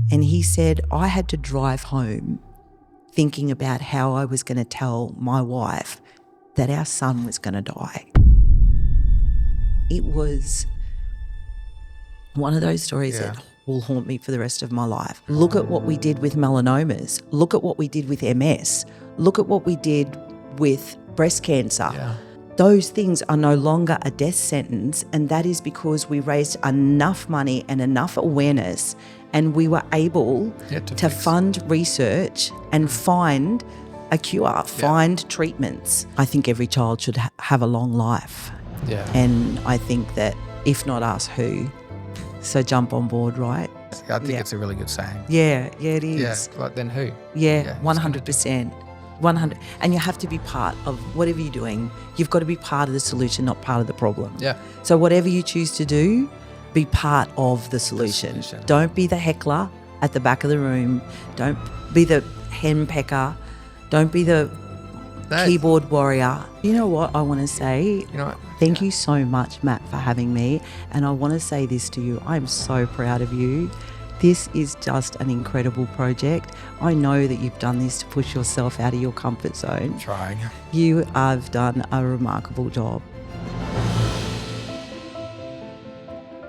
And he said, I had to drive home thinking about how I was going to tell my wife that our son was going to die. It was one of those stories that will haunt me for the rest of my life. Look at what we did with melanomas. Look at what we did with MS. Look at what we did with breast cancer. Yeah. Those things are no longer a death sentence, and that is because we raised enough money and enough awareness, and we were able to fund research and find a cure, find treatments. I think every child should have a long life. Yeah. And I think that if not us, who? So jump on board, right? I think it's a really good saying. Yeah, it is. Yeah, like then who? Yeah, 100%. 100. And you have to be part of whatever you're doing. You've got to be part of the solution, not part of the problem. Yeah. So whatever you choose to do, be part of the solution. Don't be the heckler at the back of the room. Don't be the henpecker. Don't be the keyboard warrior. You know what I want to say? You know what? Thank you so much, Matt, for having me. And I want to say this to you. I'm so proud of you. This is just an incredible project. I know that you've done this to push yourself out of your comfort zone. Trying. You have done a remarkable job.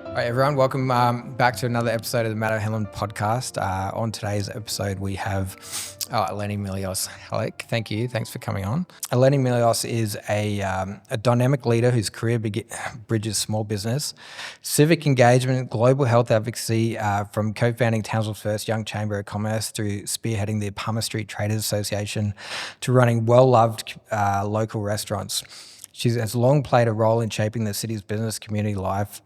All right, everyone, welcome back to another episode of the Matt O'Hanlon podcast. On today's episode, we have Eleni Millios-Hullick. Thank you. Thanks for coming on. Eleni Millios is a dynamic leader whose career bridges small business, civic engagement, global health advocacy, from co-founding Townsville's first young chamber of commerce through spearheading the Palmer Street Traders Association to running well-loved local restaurants. She has long played a role in shaping the city's business community life.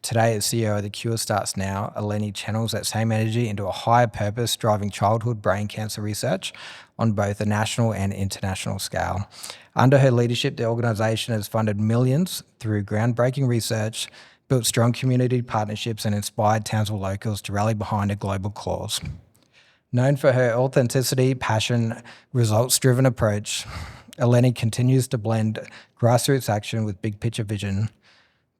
Today, as CEO of The Cure Starts Now, Eleni channels that same energy into a higher purpose, driving childhood brain cancer research on both a national and international scale. Under her leadership, the organisation has funded millions through groundbreaking research, built strong community partnerships, and inspired Townsville locals to rally behind a global cause. Known for her authenticity, passion, results-driven approach, Eleni continues to blend grassroots action with big picture vision,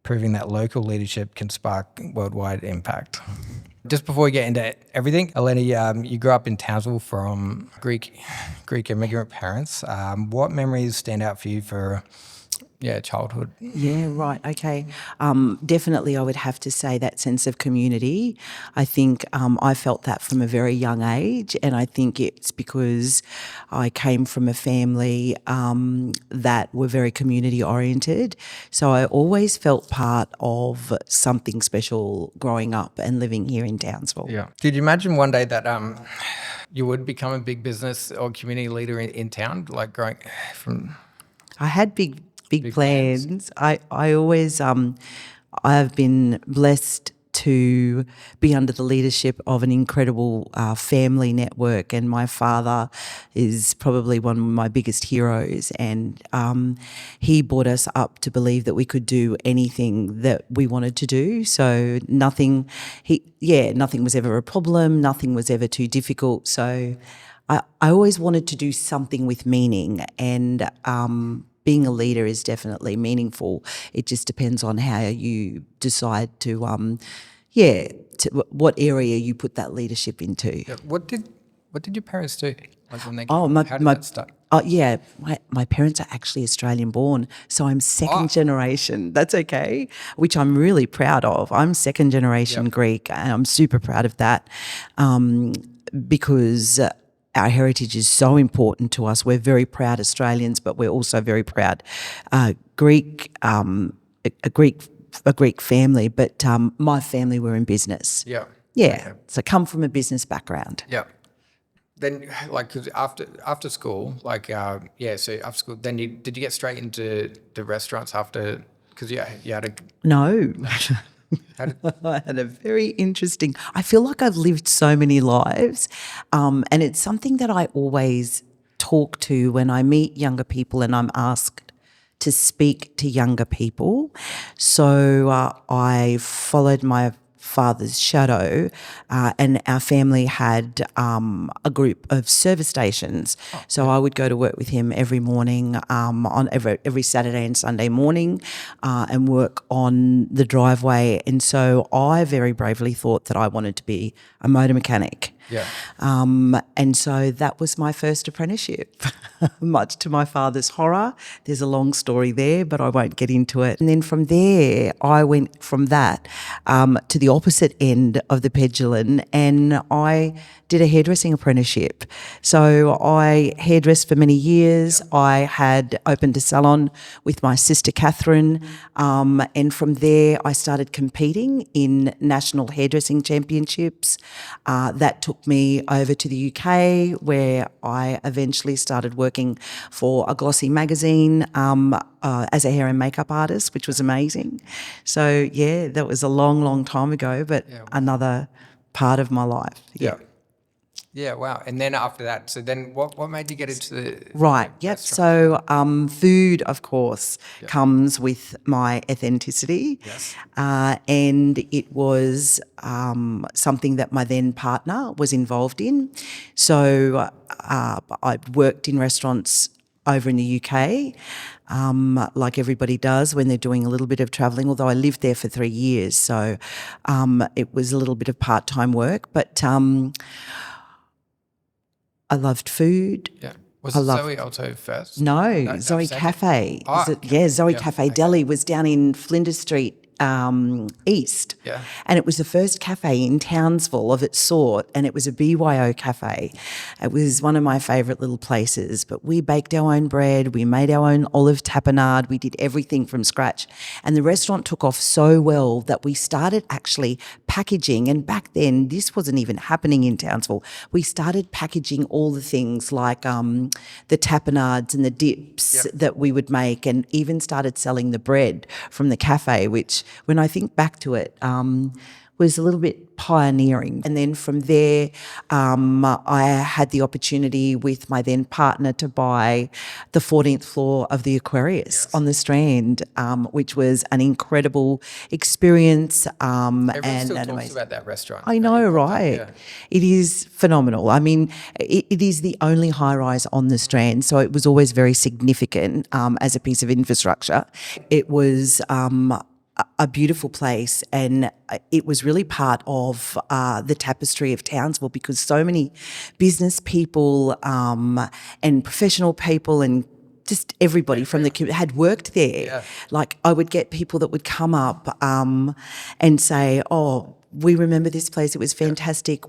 proving that local leadership can spark worldwide impact. Just before we get into everything, Eleni, you grew up in Townsville from Greek immigrant parents. What memories stand out for you for childhood? Yeah, right. Okay. Definitely I would have to say that sense of community. I think I felt that from a very young age, and I think it's because I came from a family that were very community oriented. So I always felt part of something special growing up and living here in Townsville. Yeah. Did you imagine one day that you would become a big business or community leader in town, like growing from? I had big plans. I always I've been blessed to be under the leadership of an incredible family network, and my father is probably one of my biggest heroes, and he brought us up to believe that we could do anything that we wanted to do. So nothing was ever a problem, nothing was ever too difficult. So I always wanted to do something with meaning, and being a leader is definitely meaningful. It just depends on how you decide to what area you put that leadership into. Yeah. What did your parents do? Like when they, how did that start? My parents are actually Australian born, so I'm second generation. That's okay, which I'm really proud of. I'm second generation Greek, and I'm super proud of that because our heritage is so important to us. We're very proud Australians, but we're also very proud Greek, a Greek family. But my family were in business. Yeah. Yeah. Okay. So come from a business background. Yeah. Then, like, cause after school, so after school, then did you get straight into the restaurants after? Because you had a no. I had a very interesting, I feel like I've lived so many lives, and it's something that I always talk to when I meet younger people and I'm asked to speak to younger people. So I followed my father's shadow, and our family had a group of service stations. So I would go to work with him every morning, on every Saturday and Sunday morning, and work on the driveway. And so I very bravely thought that I wanted to be a motor mechanic. Yeah. And so that was my first apprenticeship, much to my father's horror. There's a long story there, but I won't get into it. And then from there, I went from that to the opposite end of the pendulum, and I did a hairdressing apprenticeship. So I hairdressed for many years. I had opened a salon with my sister Catherine, and from there I started competing in national hairdressing championships. That took me over to the UK, where I eventually started working for a glossy magazine as a hair and makeup artist, which was amazing. So yeah, that was a long, long time ago, but another part of my life. Yeah, wow. And then after that, so then what made you get into the Right, yep. So food, of course, comes with my authenticity. Yes. And it was something that my then partner was involved in. So I worked in restaurants over in the UK, like everybody does when they're doing a little bit of travelling, although I lived there for 3 years. So it was a little bit of part-time work, but I loved food. Yeah. Was it Zoe Alto first? No, Zoe second? Cafe. Oh, Zoe Cafe Deli was down in Flinders Street East. Yeah. And it was the first cafe in Townsville of its sort, and it was a BYO cafe. It was one of my favourite little places, but we baked our own bread, we made our own olive tapenade, we did everything from scratch. And the restaurant took off so well that we started actually packaging, and back then this wasn't even happening in Townsville. We started packaging all the things like the tapenades and the dips that we would make, and even started selling the bread from the cafe, which when I think back to it, was a little bit pioneering. And then from there, I had the opportunity with my then partner to buy the 14th floor of the Aquarius on the Strand, which was an incredible experience. Everyone and still an talks amazing. about that restaurant. I know, right? Yeah. It is phenomenal. I mean, it is the only high-rise on the Strand, so it was always very significant as a piece of infrastructure. It was a beautiful place, and it was really part of the tapestry of Townsville, because so many business people and professional people and just everybody from the community had worked there. Yeah. Like I would get people that would come up and say, "Oh, we remember this place. It was fantastic.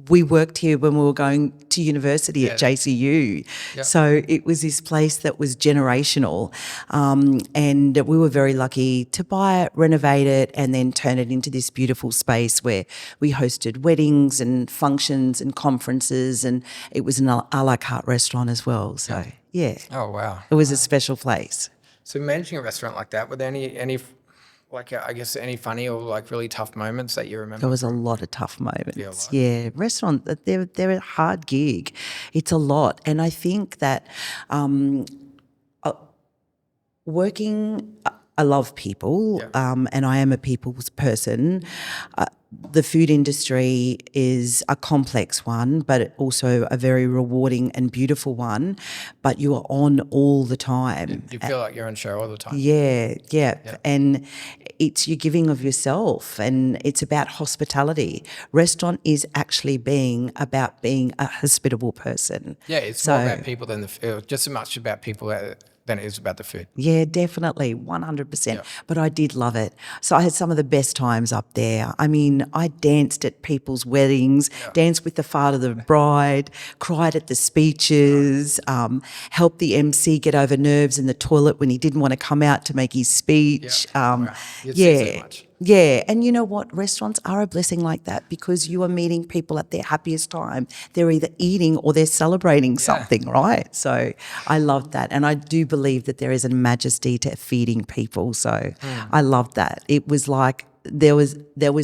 We worked here when we were going to university at JCU." Yeah. So it was this place that was generational, and we were very lucky to buy it, renovate it, and then turn it into this beautiful space where we hosted weddings and functions and conferences, and it was an a la carte restaurant as well. So yeah. Oh, wow. It was a special place. So managing a restaurant like that, were there any like I guess any funny or like really tough moments that you remember? There was a lot of tough moments. Feel like. Yeah, restaurant, they're a hard gig. It's a lot. And I think that working, I love people, and I am a people's person. The food industry is a complex one, but also a very rewarding and beautiful one. But you are on all the time. You feel like you're on show all the time. Yeah. And it's your giving of yourself, and it's about hospitality. Restaurant is actually about being a hospitable person. Yeah, it's more about people than the food, just as much about people than it is about the food. Yeah, definitely, 100%. But I did love it. So I had some of the best times up there. I mean, I danced at people's weddings, danced with the father of the bride, cried at the speeches, helped the MC get over nerves in the toilet when he didn't want to come out to make his speech. You'd see so much. Yeah, and you know what? Restaurants are a blessing like that, because you are meeting people at their happiest time. They're either eating or they're celebrating something, right? So I loved that, and I do believe that there is a majesty to feeding people. So I loved that. It was like there was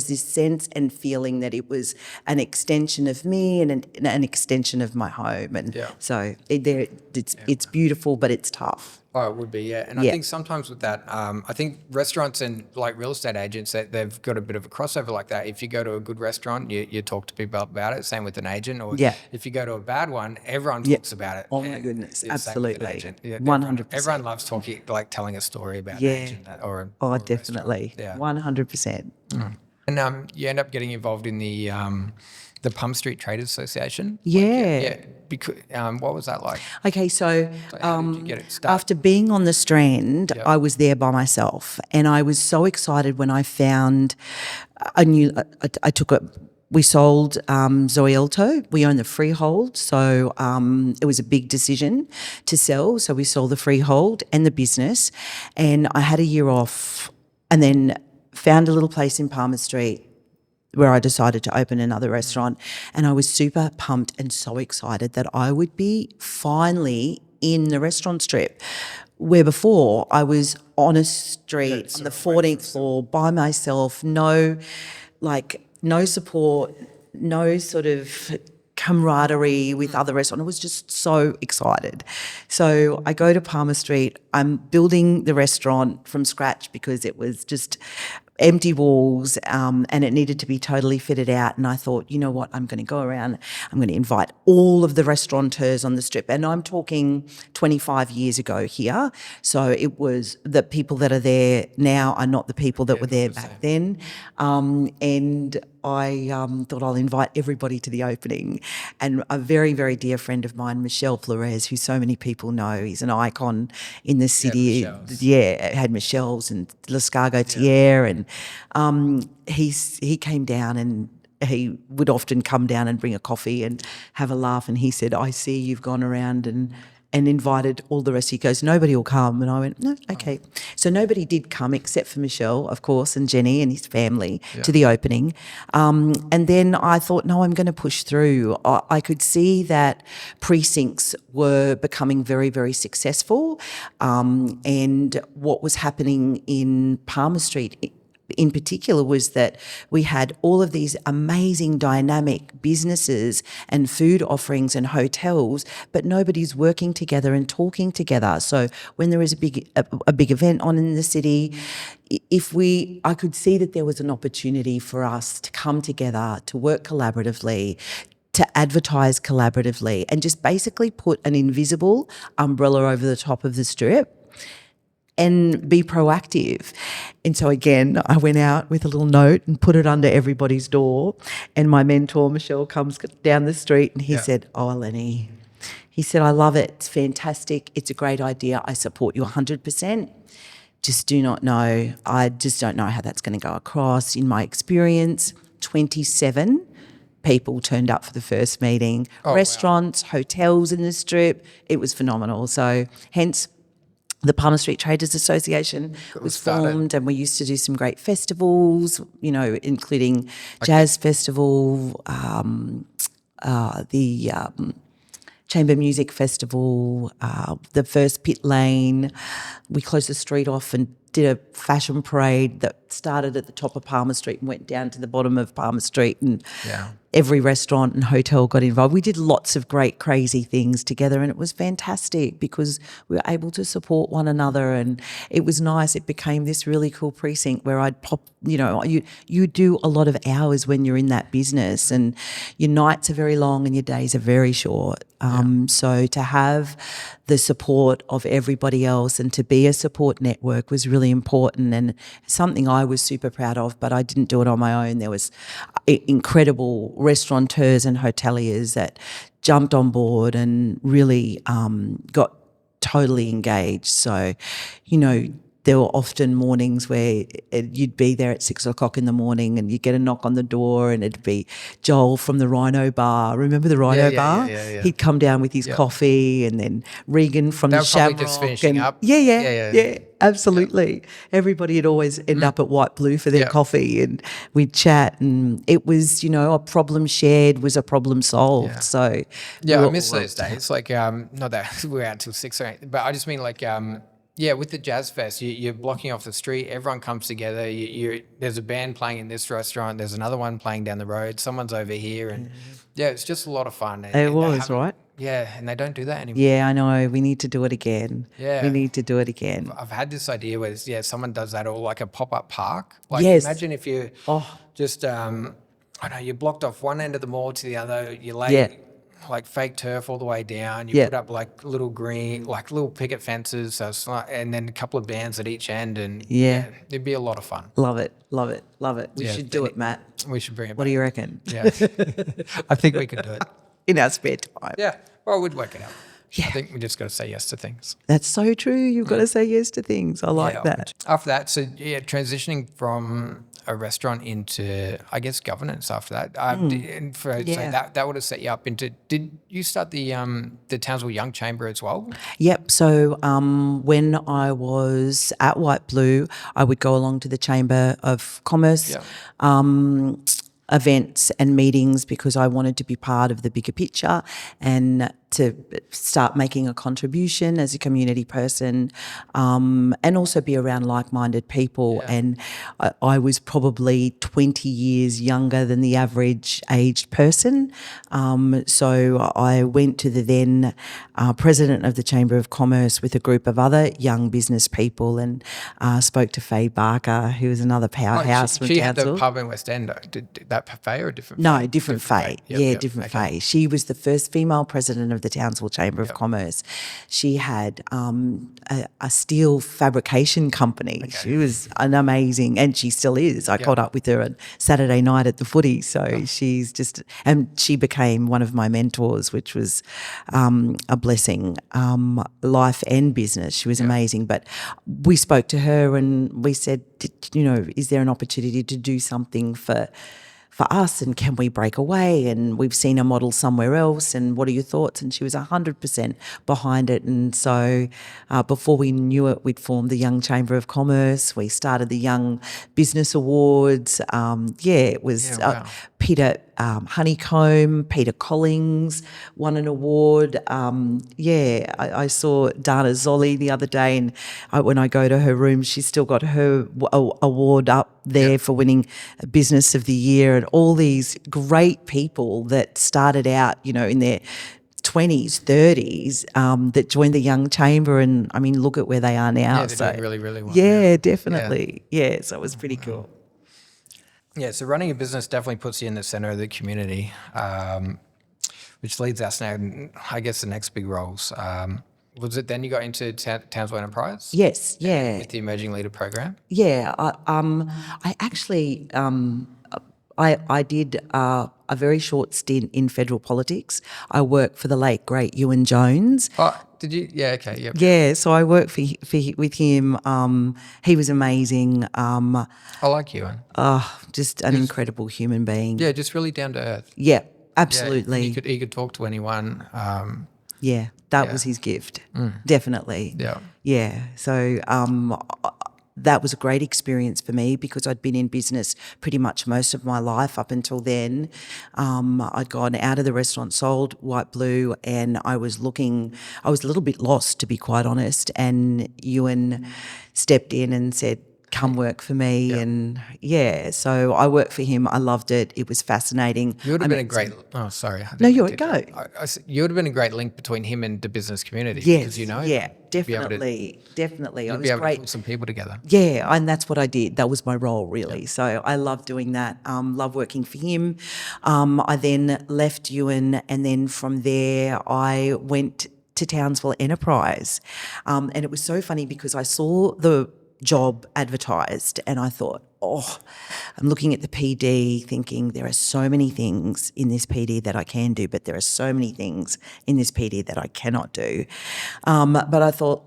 this sense and feeling that it was an extension of me and an extension of my home, and so it's beautiful, but it's tough. Oh, it would be, yeah. And I Yeah. think sometimes with that, I think restaurants and like real estate agents, they've got a bit of a crossover like that. If you go to a good restaurant, you talk to people about it. Same with an agent. Or Yeah. if you go to a bad one, everyone Yeah. talks about it. Oh my And goodness, yeah, same with an absolutely. agent. Yeah, 100%. everyone loves talking, like telling a story about an Yeah. agent or a Oh, restaurant. definitely. Yeah. 100%. And you end up getting involved in the Pump Street Traders Association. Yeah. Because what was that like? Okay, so How did you get it started? after being on the Strand, Yep. I was there by myself, and I was so excited when I found a new. I took a. We sold Zoelto. We own the freehold, so it was a big decision to sell. So we sold the freehold and the business, and I had a year off, and then found a little place in Palmer Street where I decided to open another restaurant. And I was super pumped and so excited that I would be finally in the restaurant strip, where before I was on a street on the 14th floor by myself, no support, no sort of camaraderie with other restaurants. I was just so excited. So I go to Palmer Street. I'm building the restaurant from scratch because it was just empty walls, and it needed to be totally fitted out. And I thought, you know what, I'm going to go around, I'm going to invite all of the restaurateurs on the strip. And I'm talking 25 years ago here. So it was the people that are there now are not the people that were there back then. And I thought I'll invite everybody to the opening. And a very, very dear friend of mine, Michelle Flores, who so many people know, he's an icon in the city. Yeah, had Michelle's and L'escargot Thiers, and he came down, and he would often come down and bring a coffee and have a laugh. And he said, "I see you've gone around and invited all the rest." He goes, "Nobody will come." And I went, "No, okay." So nobody did come except for Michelle, of course, and Jenny and his family to the opening. And then I thought, no, I'm going to push through. I could see that precincts were becoming very, very successful. And what was happening in Palmer Street in particular was that we had all of these amazing dynamic businesses and food offerings and hotels, but nobody's working together and talking together. So when there is a big event on in the city, I could see that there was an opportunity for us to come together, to work collaboratively, to advertise collaboratively, and just basically put an invisible umbrella over the top of the strip and be proactive. And so again, I went out with a little note and put it under everybody's door. And my mentor, Michelle, comes down the street and he said, "Oh, Eleni," he said, "I love it. It's fantastic. It's a great idea. I support you 100%. Just do not know. I just don't know how that's going to go across. In my experience, 27 people turned up for the first meeting. Restaurants, hotels in the strip. It was phenomenal. So hence the Palmer Street Traders Association was formed, and we used to do some great festivals, including Jazz Festival, the Chamber Music Festival, the first Pit Lane. We closed the street off and did a fashion parade that started at the top of Palmer Street and went down to the bottom of Palmer Street, and every restaurant and hotel got involved. We did lots of great, crazy things together, and it was fantastic because we were able to support one another, and it was nice. It became this really cool precinct where I'd pop, you do a lot of hours when you're in that business, and your nights are very long and your days are very short. So to have the support of everybody else and to be a support network was really important, and something I was super proud of, but I didn't do it on my own. There was incredible restaurateurs and hoteliers that jumped on board and really got totally engaged. So, there were often mornings where you'd be there at 6 o'clock in the morning and you'd get a knock on the door and it'd be Joel from the Rhino Bar. Remember the Rhino Bar? Yeah. He'd come down with his coffee, and then Regan from the Shamrock. Probably just finishing up. Yeah, absolutely. Everybody would always end up at White Blue for their coffee, and we'd chat, and it was, a problem shared was a problem solved. So I miss those days. Like, not that we were out till 6 or 8, but I just mean like, with the Jazz Fest, you're blocking off the street. Everyone comes together. There's a band playing in this restaurant. There's another one playing down the road. Someone's over here, and it's just a lot of fun. It was, right? and they don't do that anymore. Yeah, I know. We need to do it again. Yeah. We need to do it again. I've had this idea where, someone does that, or like a pop-up park. Like, Yes. imagine if you just, I don't know, you blocked off one end of the mall to the other, you lay Yeah. like fake turf all the way down, you Yeah. put up like little green, like little picket fences, so it's like, and then a couple of bands at each end, and Yeah. it'd be a lot of fun. Love it. Love it. Love it. We Yeah, should do it, Matt. We should bring it back. What do you reckon? Yeah. I think we could do it. In our spare time. Yeah. Well, we'd work it out. Yeah. I think we just got to say yes to things. That's so true. You've got to say yes to things. I like that. After that, so transitioning from a restaurant into, I guess, governance after that. So that would have set you up into. Did you start the Townsville Young Chamber as well? Yep. So when I was at White Blue, I would go along to the Chamber of Commerce events and meetings because I wanted to be part of the bigger picture and to start making a contribution as a community person, and also be around like-minded people. Yeah. And I was probably 20 years younger than the average aged person. So I went to the then president of the Chamber of Commerce with a group of other young business people and spoke to Faye Barker, who was another powerhouse from She had Townsville. the pub in West End. Did that Faye or a different? No, Faye? different Faye. Different Faye. She was the first female president of the Townsville Chamber of Commerce. She had a steel fabrication company. Okay. She was an amazing, and she still is. I caught up with her on Saturday night at the footy. So she's just, and she became one of my mentors, which was a blessing, life and business. She was amazing. But we spoke to her and we said, is there an opportunity to do something for us, and can we break away? And we've seen a model somewhere else, and what are your thoughts? And she was 100% behind it. And so before we knew it, we'd formed the Young Chamber of Commerce. We started the Young Business Awards. It was Peter Honeycomb, Peter Collings won an award. I saw Dana Zolli the other day, and when I go to her room, she's still got her award up there for winning Business of the Year, and all these great people that started out, in their 20s, 30s, that joined the Young Chamber, and I mean, look at where they are now. Yeah, they're doing really, really well. Yeah, definitely. Yeah, so it was pretty cool. Yeah, so running a business definitely puts you in the center of the community, which leads us now, I guess, the next big roles. Was it then you got into Townsville Enterprise? Yes, yeah. With the Emerging Leader Program? Yeah, I actually I did a very short stint in federal politics. I worked for the late great Ewan Jones. Oh, did you? Yeah, okay. Yep. Yeah, so I worked with him. He was amazing. I like Ewan. Just an incredible human being. Yeah, just really down to earth. Yeah, absolutely. Yeah, he could talk to anyone. That was his gift. Definitely. Yeah. Yeah. So that was a great experience for me because I'd been in business pretty much most of my life up until then. I'd gone out of the restaurant, sold White Blue, and I was a little bit lost, to be quite honest. And Ewan stepped in and said, come work for me. And so I worked for him. I loved it. It was fascinating. You would have been a great, sorry. No, you would go. You would have been a great link between him and the business community. Yes, because, yeah, definitely. You'd be able to put some people together. Yeah, and that's what I did. That was my role, really. Yeah. So I loved doing that. Loved working for him. I then left Ewan, and then from there I went to Townsville Enterprise. And it was so funny because I saw the job advertised and I thought, I'm looking at the PD thinking there are so many things in this PD that I can do, but there are so many things in this PD that I cannot do. But I thought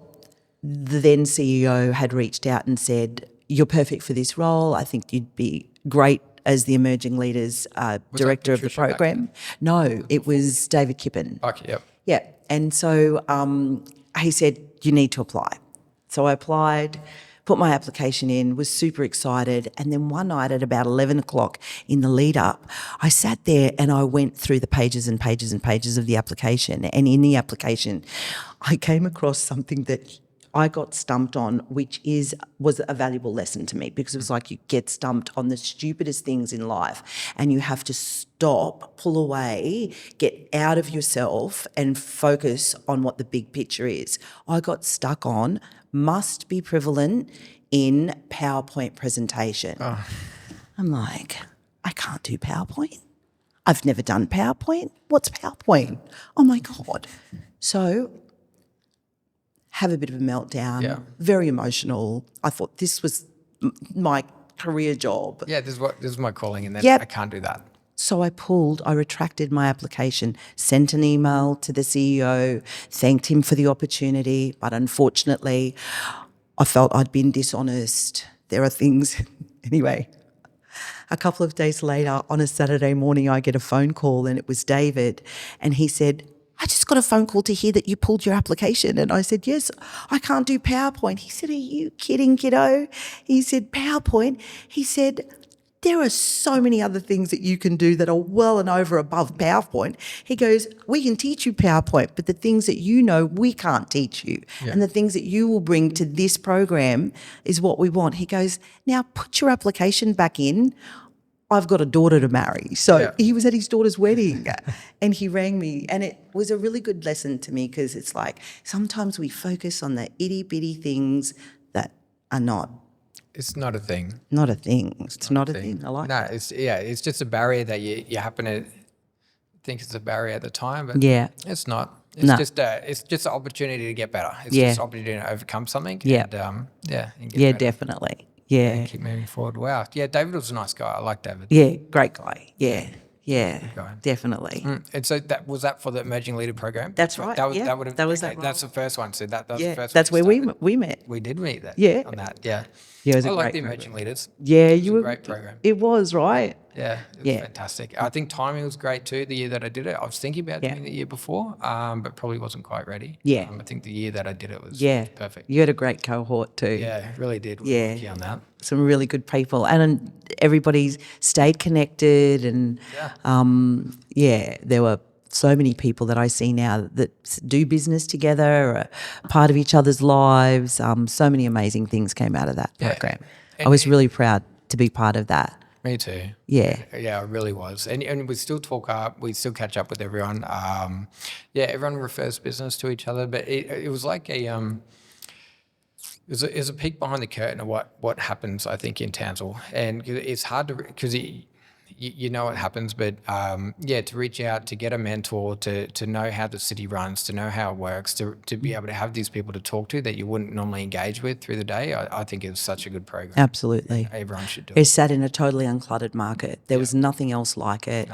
the then CEO had reached out and said, you're perfect for this role. I think you'd be great as the Emerging Leaders Director of the program. No, it was David Kippen. Okay, yep. Yeah, and so he said, you need to apply. So I applied, put my application in, was super excited. And then one night at about 11 o'clock in the lead up, I sat there and I went through the pages and pages and pages of the application. And in the application, I came across something that I got stumped on, which was a valuable lesson to me, because it was like you get stumped on the stupidest things in life and you have to stop, pull away, get out of yourself and focus on what the big picture is. I got stuck on must be prevalent in PowerPoint presentation. Oh. I'm like, I can't do PowerPoint. I've never done PowerPoint. What's PowerPoint? Oh my God. So have a bit of a meltdown, very emotional. I thought this was my career job. Yeah, this is my calling, and then I can't do that. So I retracted my application, sent an email to the CEO, thanked him for the opportunity, but unfortunately I felt I'd been dishonest. There are things, anyway. A couple of days later, on a Saturday morning, I get a phone call, and it was David, and he said, I just got a phone call to hear that you pulled your application. And I said, yes, I can't do PowerPoint. He said, are you kidding, kiddo? He said, PowerPoint? He said, there are so many other things that you can do that are well and over above PowerPoint. He goes, we can teach you PowerPoint, but the things that you know, we can't teach you. Yeah. And the things that you will bring to this program is what we want. He goes, now put your application back in. I've got a daughter to marry. So he was at his daughter's wedding and he rang me, and it was a really good lesson to me, because it's like sometimes we focus on the itty bitty things that are not. It's not a thing. Not a thing. It's not a thing. I like it. It's just a barrier that you happen to think it's a barrier at the time, but it's not. It's just an opportunity to get better. It's just an opportunity to overcome something. Yeah. And, and get better. Definitely. Yeah. And keep moving forward. Wow. Yeah, David was a nice guy. I like David. Yeah, great guy. Yeah. Definitely. And so was that for the emerging leader program? That's right. That's the first one. So that was the first. That's where we met. We did meet that. Yeah. On that. Yeah. Yeah, it was I like the program. emerging leaders. Yeah, it was a great program. It was, right? Yeah, it was fantastic. I think timing was great too. The year that I did it, I was thinking about doing it the year before, but probably wasn't quite ready. Yeah. I think the year that I did it was perfect. You had a great cohort too. Yeah, really did. Lucky on that. Some really good people, and everybody stayed connected, and there were so many people that I see now that do business together, are part of each other's lives. So many amazing things came out of that program. I was really proud to be part of that. Me too. Yeah. Yeah, I really was. And we still talk up, we still catch up with everyone. Everyone refers business to each other, but it was like a it was a peek behind the curtain of what happens, I think, in Townsville. And it's hard to, because you know what happens, but to reach out, to get a mentor, to know how the city runs, to know how it works, to be able to have these people to talk to that you wouldn't normally engage with through the day, I think it's such a good program. Absolutely. Everyone should do it. It sat in a totally uncluttered market. There was nothing else like it.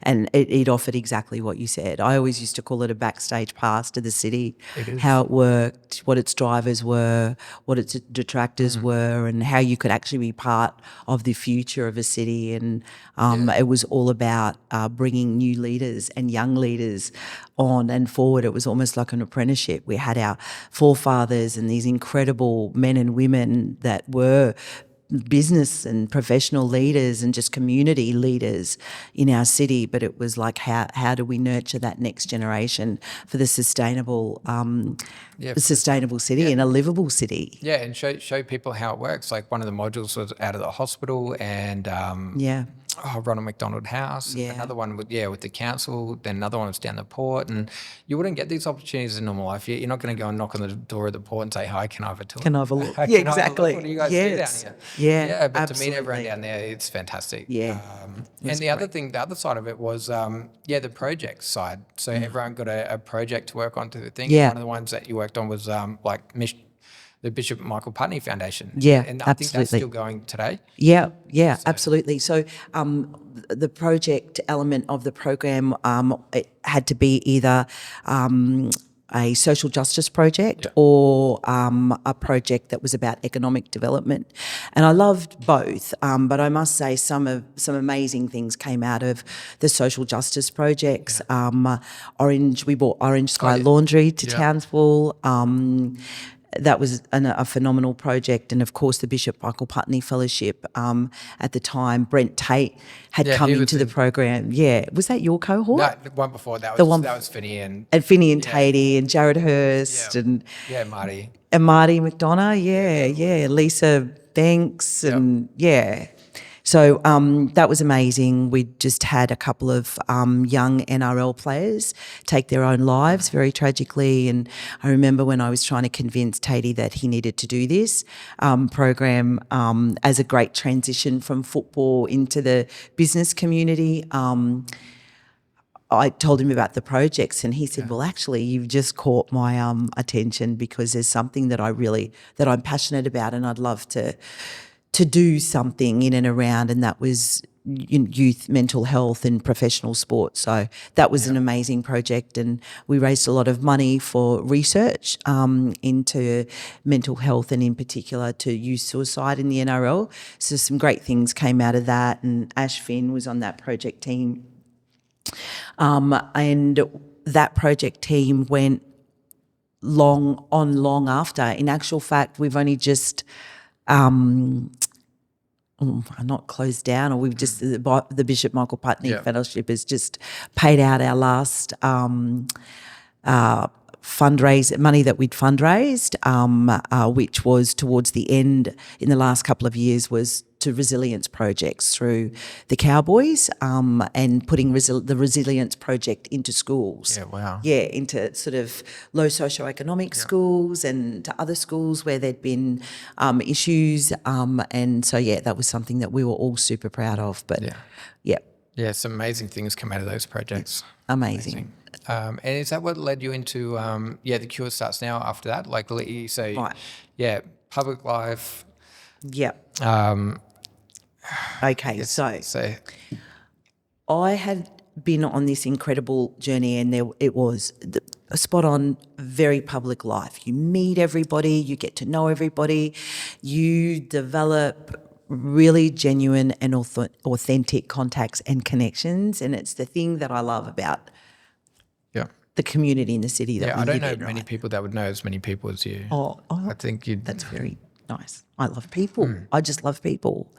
And it offered exactly what you said. I always used to call it a backstage pass to the city, how it worked, what its drivers were, what its detractors were, and how you could actually be part of the future of a city. And it was all about bringing new leaders and young leaders on and forward. It was almost like an apprenticeship. We had our forefathers and these incredible men and women that were business and professional leaders and just community leaders in our city, but it was like how do we nurture that next generation for the sustainable city and a livable city. Yeah, and show people how it works. Like one of the modules was out of the hospital and Ronald McDonald House. Another one with the council. Then another one was down the port. And you wouldn't get these opportunities in normal life. You're not going to go and knock on the door of the port and say, "Hi, can I have a tour? Can I have a look?" Yeah, exactly. What do you guys do down here? Yeah, but absolutely. to meet everyone down there, it's fantastic. Yeah. And the other side of it was the project side. So everyone got a project to work on to the thing. Yeah. One of the ones that you worked on was the Bishop Michael Putney Foundation. Yeah, and I think that's still going today. Yeah, absolutely. So the project element of the program, it had to be either a social justice project or a project that was about economic development. And I loved both, but I must say some amazing things came out of the social justice projects. We bought Orange Sky Laundry to Townsville. that was a phenomenal project. And, of course, the Bishop Michael Putney Fellowship at the time. Brent Tate had come into the program. Yeah. Was that your cohort? No, the one before that was Finney and Finney and Tatey and Jared Hurst and Marty. And Marty McDonough, Lisa Banks and So that was amazing. We just had a couple of young NRL players take their own lives very tragically. And I remember when I was trying to convince Tatey that he needed to do this program as a great transition from football into the business community. I told him about the projects and he said, well, actually, you've just caught my attention because there's something that I'm passionate about and I'd love to do something in and around, and that was youth mental health and professional sports. So that was an amazing project, and we raised a lot of money for research into mental health and in particular to youth suicide in the NRL. So some great things came out of that, and Ash Finn was on that project team. And that project team went long after. In actual fact, we've only just not closed down, or we've just the Bishop Michael Putney Fellowship has just paid out our last fundraise money that we'd fundraised, which was towards the end in the last couple of years, was to resilience projects through the Cowboys and putting the resilience project into schools. Yeah, wow. Yeah, into sort of low socioeconomic schools and to other schools where there'd been issues. And so, that was something that we were all super proud of. But, Yeah, some amazing things come out of those projects. Amazing. And is that what led you into, the Cure Starts Now after that? Like, so, right. public life. Yeah. Okay, so I had been on this incredible journey, and it was a spot on, very public life. You meet everybody, you get to know everybody, you develop really genuine and authentic contacts and connections, and it's the thing that I love about the community in the city that we live in. I don't know many people that would know as many people as you. I think you'd... That's very nice. I love people. I just love people.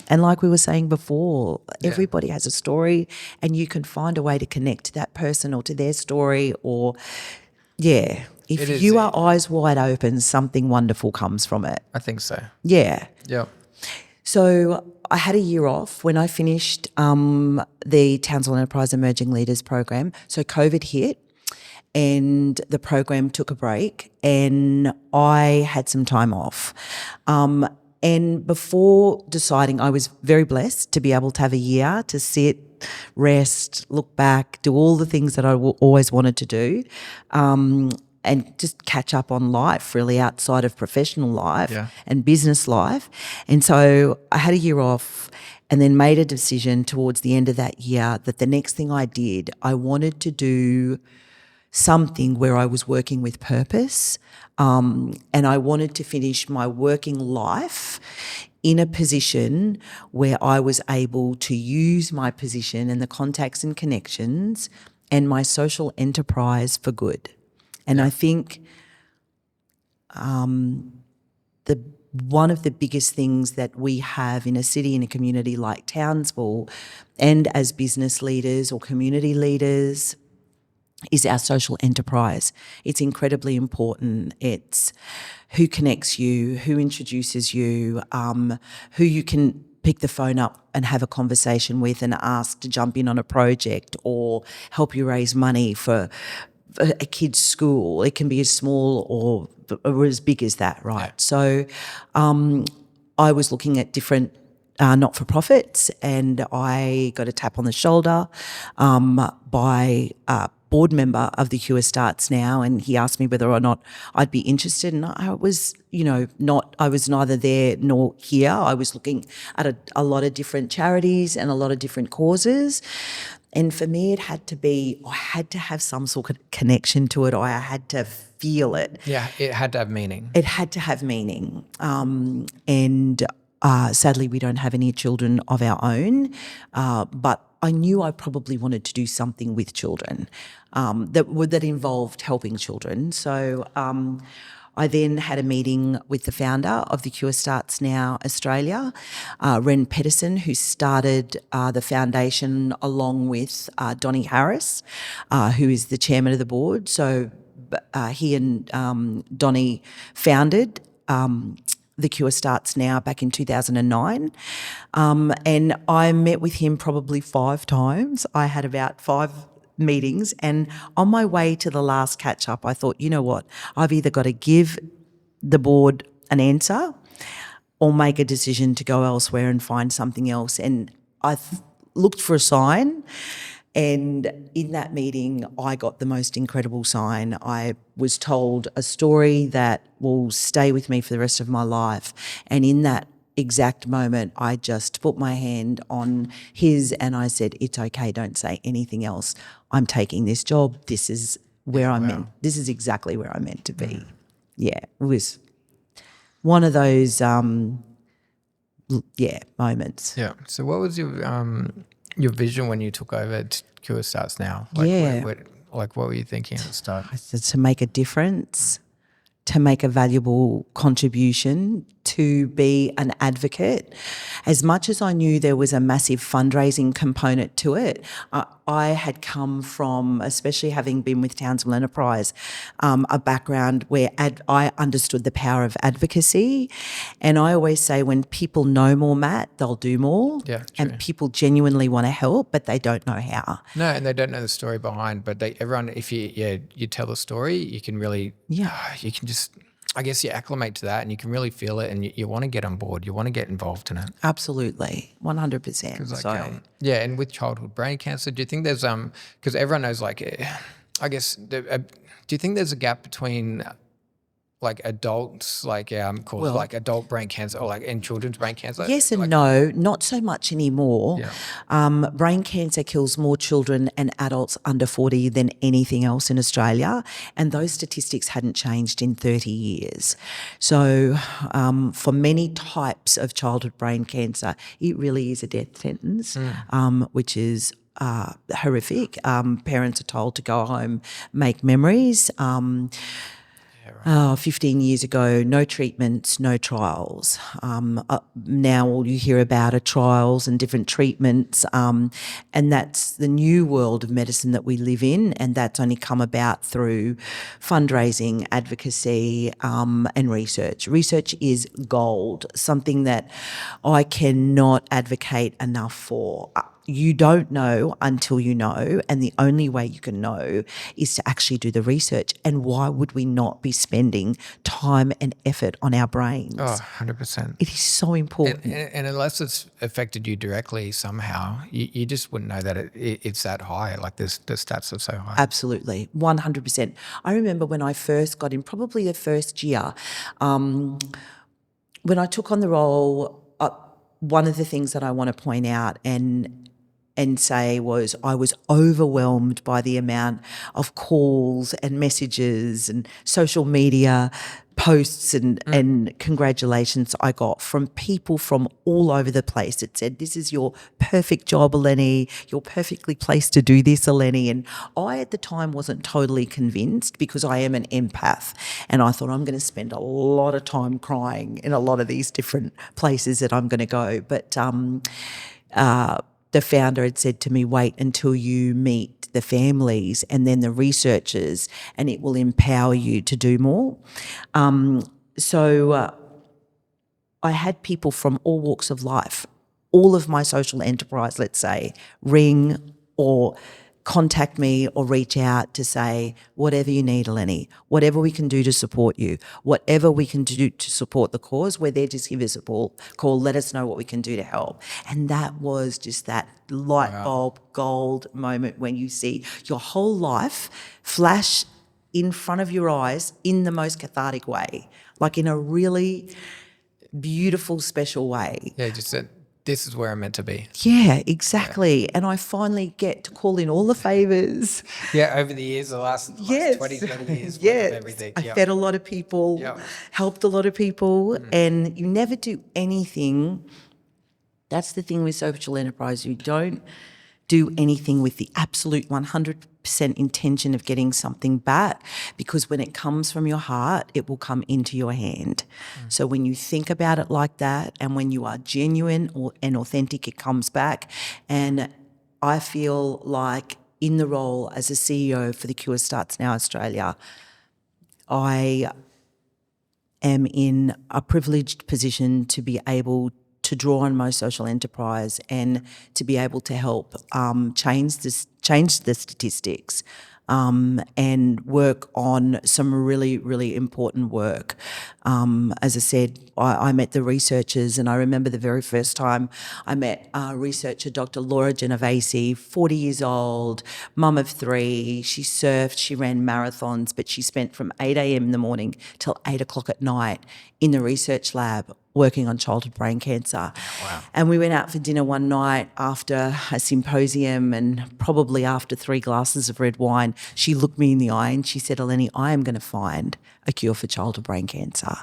And like we were saying before, everybody has a story, and you can find a way to connect to that person or to their story, or if you are eyes wide open, something wonderful comes from it. I think so. Yeah. Yeah. So I had a year off when I finished the Townsville Enterprise Emerging Leaders program. So COVID hit, and the program took a break, and I had some time off. And before deciding, I was very blessed to be able to have a year to sit, rest, look back, do all the things that I always wanted to do, and just catch up on life, really, outside of professional life and business life. And so I had a year off, and then made a decision towards the end of that year that the next thing I did, I wanted to do something where I was working with purpose, and I wanted to finish my working life in a position where I was able to use my position and the contacts and connections and my social enterprise for good. And I think one of the biggest things that we have in a city, in a community like Townsville, and as business leaders or community leaders, is our social enterprise. It's incredibly important. It's who connects you, who introduces you, who you can pick the phone up and have a conversation with and ask to jump in on a project or help you raise money for a kid's school. It can be as small or as big as that, right? Yeah. So I was looking at different not-for-profits, and I got a tap on the shoulder by board member of the Cure Starts Now, and he asked me whether or not I'd be interested, and I was, I was neither there nor here. I was looking at a lot of different charities and a lot of different causes, and for me it had to be, I had to have some sort of connection to it. I had to feel it. Yeah, it had to have meaning. It had to have meaning, and sadly we don't have any children of our own, but I knew I probably wanted to do something with children that involved helping children. So I then had a meeting with the founder of the Cure Starts Now Australia, Ren Pedersen, who started the foundation along with Donnie Harris, who is the chairman of the board. So he and Donnie founded the Cure Starts Now back in 2009. And I met with him probably 5 times. I had about 5 meetings, and on my way to the last catch up, I thought, you know what, I've either got to give the board an answer or make a decision to go elsewhere and find something else. And I looked for a sign, and in that meeting I got the most incredible sign. I was told a story that will stay with me for the rest of my life, and in that exact moment I just put my hand on his and I said, it's okay, don't say anything else. I'm taking this job. This is where I'm meant. This is exactly where I'm meant to be. Yeah, it was one of those moments. Yeah. So what was your vision when you took over Cure Starts Now? What were you thinking at the start? To make a difference, to make a valuable contribution, to be an advocate. As much as I knew there was a massive fundraising component to it, I had come from, especially having been with Townsville Enterprise, a background where I understood the power of advocacy. And I always say when people know more, Matt, they'll do more. Yeah, true. And people genuinely want to help, but they don't know how. No, and they don't know the story behind, but everyone, if you tell the story, you can really, you can just, I guess you acclimate to that and you can really feel it, and you want to get on board. You want to get involved in it. Absolutely, 100%. And with childhood brain cancer, do you think there's because everyone knows, like, I guess, do you think there's a gap between like adults, like like adult brain cancer, or like in children's brain cancer? Yes and no, not so much anymore. Yeah. Brain cancer kills more children and adults under 40 than anything else in Australia, and those statistics hadn't changed in 30 years. So for many types of childhood brain cancer, it really is a death sentence, which is horrific. Parents are told to go home, make memories. 15 years ago, no treatments, no trials. Now all you hear about are trials and different treatments, and that's the new world of medicine that we live in, and that's only come about through fundraising, advocacy, and research. Research is gold, something that I cannot advocate enough for. You don't know until you know, and the only way you can know is to actually do the research. And why would we not be spending time and effort on our brains? Oh, 100%. It is so important. And unless it's affected you directly somehow, you just wouldn't know that it's that high. Like the stats are so high. Absolutely, 100%. I remember when I first got in, probably the first year, when I took on the role, one of the things that I want to point out and say was I was overwhelmed by the amount of calls and messages and social media posts and congratulations I got from people from all over the place. It said, this is your perfect job, Eleni. You're perfectly placed to do this, Eleni. And I at the time wasn't totally convinced, because I am an empath, and I thought I'm going to spend a lot of time crying in a lot of these different places that I'm going to go. But the founder had said to me, wait until you meet the families and then the researchers, and it will empower you to do more. So I had people from all walks of life, all of my social enterprise, let's say, ring or contact me or reach out to say, whatever you need, Eleni, whatever we can do to support you, whatever we can do to support the cause, we're there. Just give us a call, let us know what we can do to help. And that was just that light bulb gold moment when you see your whole life flash in front of your eyes in the most cathartic way, like in a really beautiful, special way. Yeah, just that this is where I'm meant to be. Yeah, exactly. Yeah. And I finally get to call in all the favours. Yeah, over the years, the last 20, 30 years. Yes, everything. I fed a lot of people, helped a lot of people, and you never do anything. That's the thing with social enterprise. You don't do anything with the absolute 100% intention of getting something back, because when it comes from your heart, it will come into your hand. So when you think about it like that, and when you are genuine and authentic, it comes back. And I feel like in the role as a CEO for the Cure Starts Now Australia, I am in a privileged position to be able to draw on my social enterprise and to be able to help change the statistics and work on some really, really important work. As I said, I met the researchers, and I remember the very first time I met researcher Dr. Laura Genovese, 40 years old, mum of 3. She surfed, she ran marathons, but she spent from 8 a.m. in the morning till 8 o'clock at night in the research lab working on childhood brain cancer. Wow. And we went out for dinner one night after a symposium, and probably after 3 glasses of red wine, she looked me in the eye and she said, "Eleni, I am going to find a cure for childhood brain cancer."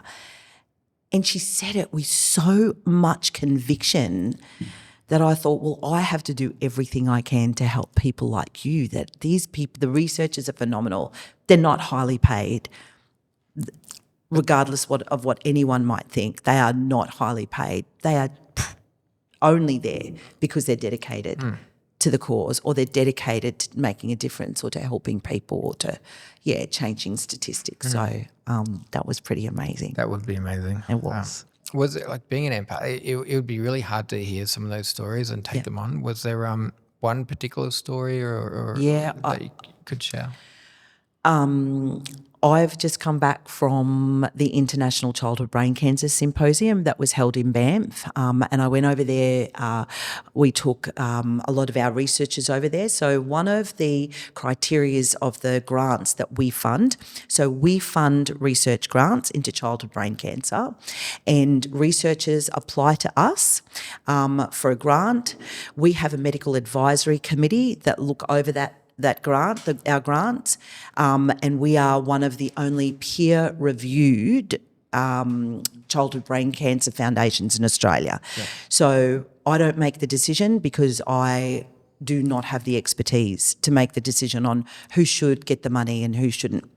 And she said it with so much conviction that I thought, well, I have to do everything I can to help people like you, that these people, the researchers are phenomenal. They're not highly paid. Regardless of what anyone might think, they are not highly paid. They are only there because they're dedicated to the cause, or they're dedicated to making a difference, or to helping people, or to, changing statistics. So that was pretty amazing. That would be amazing. It was. Was it like being an empath? It would be really hard to hear some of those stories and take them on. Was there one particular story or that you could share? I've just come back from the International Childhood Brain Cancer Symposium that was held in Banff, and I went over there. We took a lot of our researchers over there. So one of the criterias of the grants that we fund, so we fund research grants into childhood brain cancer, and researchers apply to us for a grant. We have a medical advisory committee that look over that grant, our grants, and we are one of the only peer-reviewed childhood brain cancer foundations in Australia. Yeah. So I don't make the decision because I do not have the expertise to make the decision on who should get the money and who shouldn't.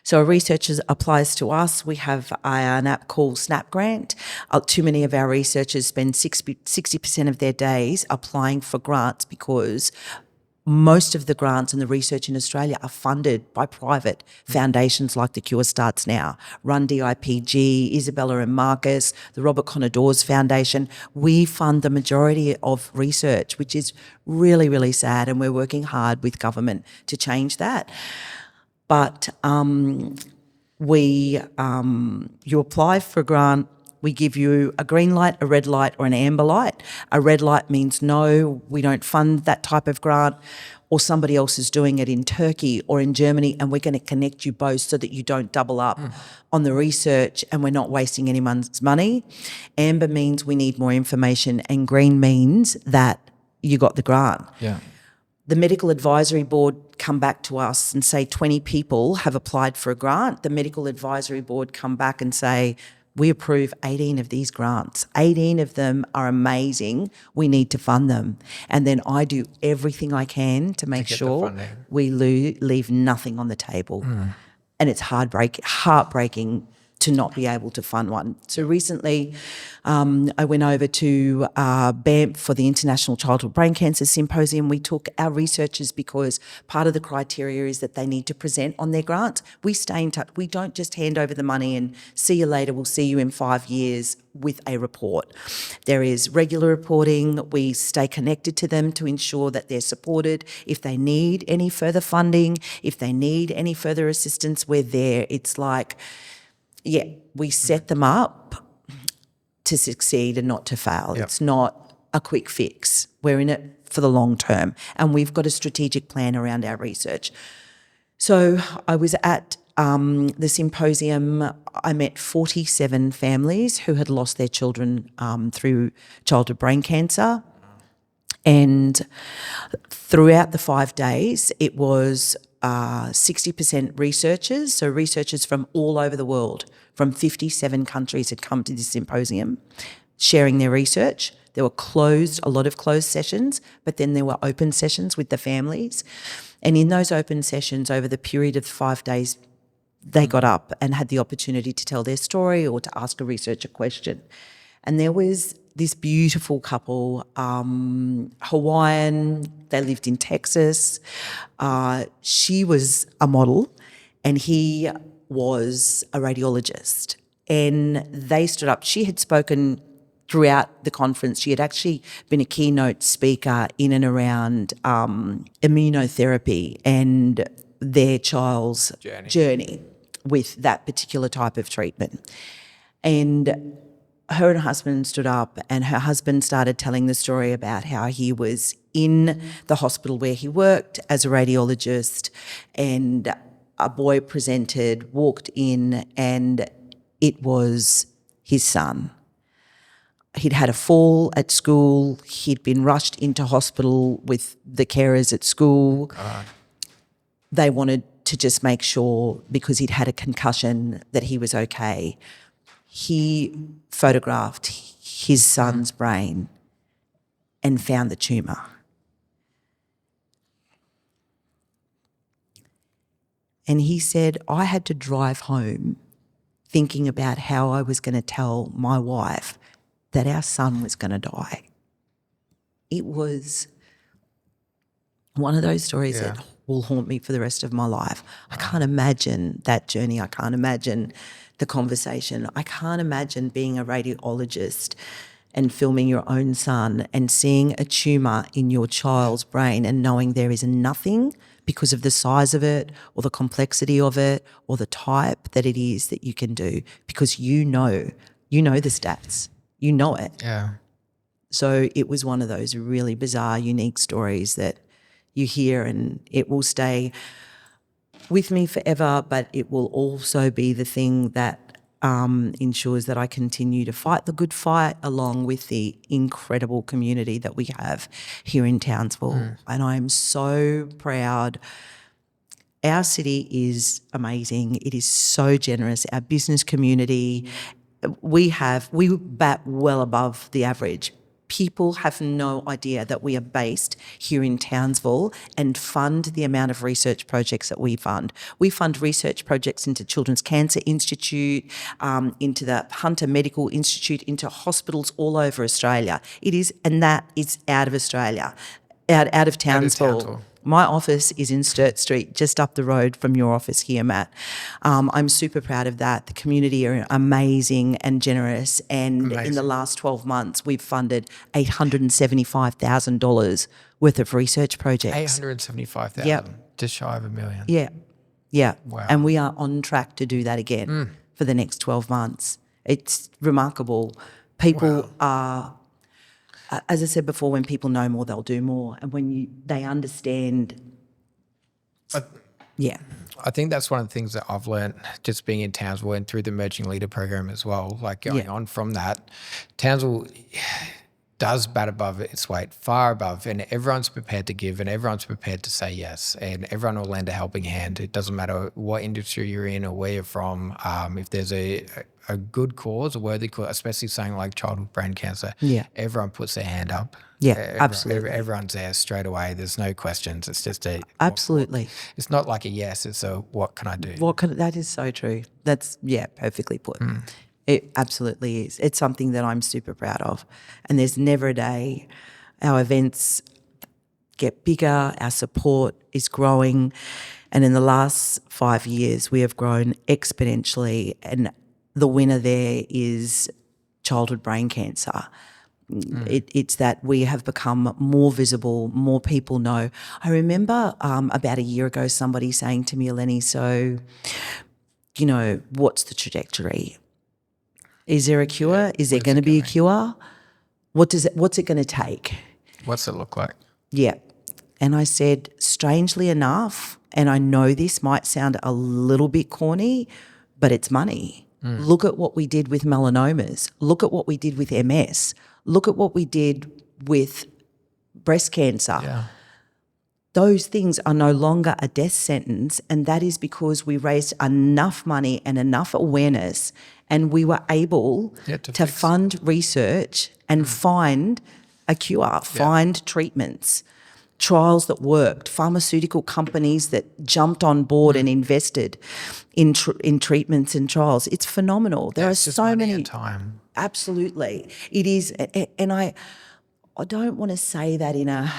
So a researcher applies to us. We have an app called Snap Grant. Too many of our researchers spend 60% of their days applying for grants, because most of the grants and the research in Australia are funded by private foundations like the Cure Starts Now, Run DIPG, Isabella and Marcus, the Robert Conadors Foundation. We fund the majority of research, which is really, really sad, and we're working hard with government to change that. But you apply for a grant. We give you a green light, a red light, or an amber light. A red light means no, we don't fund that type of grant, or somebody else is doing it in Turkey or in Germany, and we're going to connect you both so that you don't double up on the research and we're not wasting anyone's money. Amber means we need more information, and green means that you got the grant. Yeah. The medical advisory board come back to us and say 20 people have applied for a grant. The medical advisory board come back and say, we approve 18 of these grants. 18 of them are amazing. We need to fund them. And then I do everything I can to make sure we leave nothing on the table. And it's heartbreaking to not be able to fund one. So recently I went over to Banff for the International Childhood Brain Cancer Symposium. We took our researchers, because part of the criteria is that they need to present on their grants. We stay in touch. We don't just hand over the money and see you later, we'll see you in 5 years with a report. There is regular reporting. We stay connected to them to ensure that they're supported. If they need any further funding, if they need any further assistance, we're there. It's like, we set them up to succeed and not to fail. Yep. It's not a quick fix. We're in it for the long term, and we've got a strategic plan around our research. So I was at the symposium. I met 47 families who had lost their children through childhood brain cancer. And throughout the 5 days, it was 60% researchers, so researchers from all over the world, from 57 countries had come to this symposium, sharing their research. There were a lot of closed sessions, but then there were open sessions with the families. And in those open sessions, over the period of 5 days, they got up and had the opportunity to tell their story or to ask a researcher question. And there was this beautiful couple, Hawaiian, they lived in Texas. She was a model and he was a radiologist. And they stood up. She had spoken throughout the conference. She had actually been a keynote speaker in and around immunotherapy and their child's journey with that particular type of treatment. And her and her husband stood up, and her husband started telling the story about how he was in the hospital where he worked as a radiologist, and a boy presented, walked in, and it was his son. He'd had a fall at school. He'd been rushed into hospital with the carers at school. They wanted to just make sure, because he'd had a concussion, that he was okay. He photographed his son's brain and found the tumour. And he said, I had to drive home thinking about how I was going to tell my wife that our son was going to die. It was one of those stories that will haunt me for the rest of my life. I can't imagine that journey. I can't imagine the conversation. I can't imagine being a radiologist and filming your own son and seeing a tumour in your child's brain and knowing there is nothing because of the size of it or the complexity of it or the type that it is that you can do, because you know the stats. You know it. Yeah. So it was one of those really bizarre, unique stories that you hear, and it will stay with me forever, but it will also be the thing that ensures that I continue to fight the good fight along with the incredible community that we have here in Townsville. And I'm so proud. Our city is amazing. It is so generous. Our business community, we bat well above the average. People have no idea that we are based here in Townsville and fund the amount of research projects that we fund. We fund research projects into Children's Cancer Institute, into the Hunter Medical Institute, into hospitals all over Australia. And that is out of Australia, out of Townsville. My office is in Sturt Street, just up the road from your office here, Matt. I'm super proud of that. The community are amazing and generous. And in the last 12 months, we've funded $875,000 worth of research projects. $875,000, Yep. Just shy of $1 million. Yeah. Wow. And we are on track to do that again for the next 12 months. It's remarkable. People are... as I said before, when people know more, they'll do more. And when they understand, I think that's one of the things that I've learned just being in Townsville and through the Emerging Leader program as well, like going on from that. Townsville does bat above its weight, far above, and everyone's prepared to give and everyone's prepared to say yes, and everyone will lend a helping hand. It doesn't matter what industry you're in or where you're from. If there's a good cause, a worthy cause, especially something like childhood brain cancer, everyone puts their hand up. Absolutely. Everyone's there straight away. There's no questions. It's just absolutely. It's not like a yes. It's a what can I do? That is so true. That's perfectly put. It absolutely is. It's something that I'm super proud of. And there's never a day. Our events get bigger. Our support is growing. And in the last 5 years, we have grown exponentially. And the winner there is childhood brain cancer. It's that we have become more visible, more people know. I remember about a year ago somebody saying to me, Eleni, so, what's the trajectory? Is there a cure? Is there going to be a cure? What's it going to take? What's it look like? Yeah. And I said, strangely enough, and I know this might sound a little bit corny, but it's money. Look at what we did with melanomas. Look at what we did with MS. Look at what we did with breast cancer. Yeah. those things are no longer a death sentence, and that is because we raised enough money and enough awareness, and we were able to fund research and find a cure, find treatments, trials that worked, pharmaceutical companies that jumped on board and invested in treatments and trials. It's phenomenal. There are so many. And time. Absolutely, it is, and I don't want to say that in a.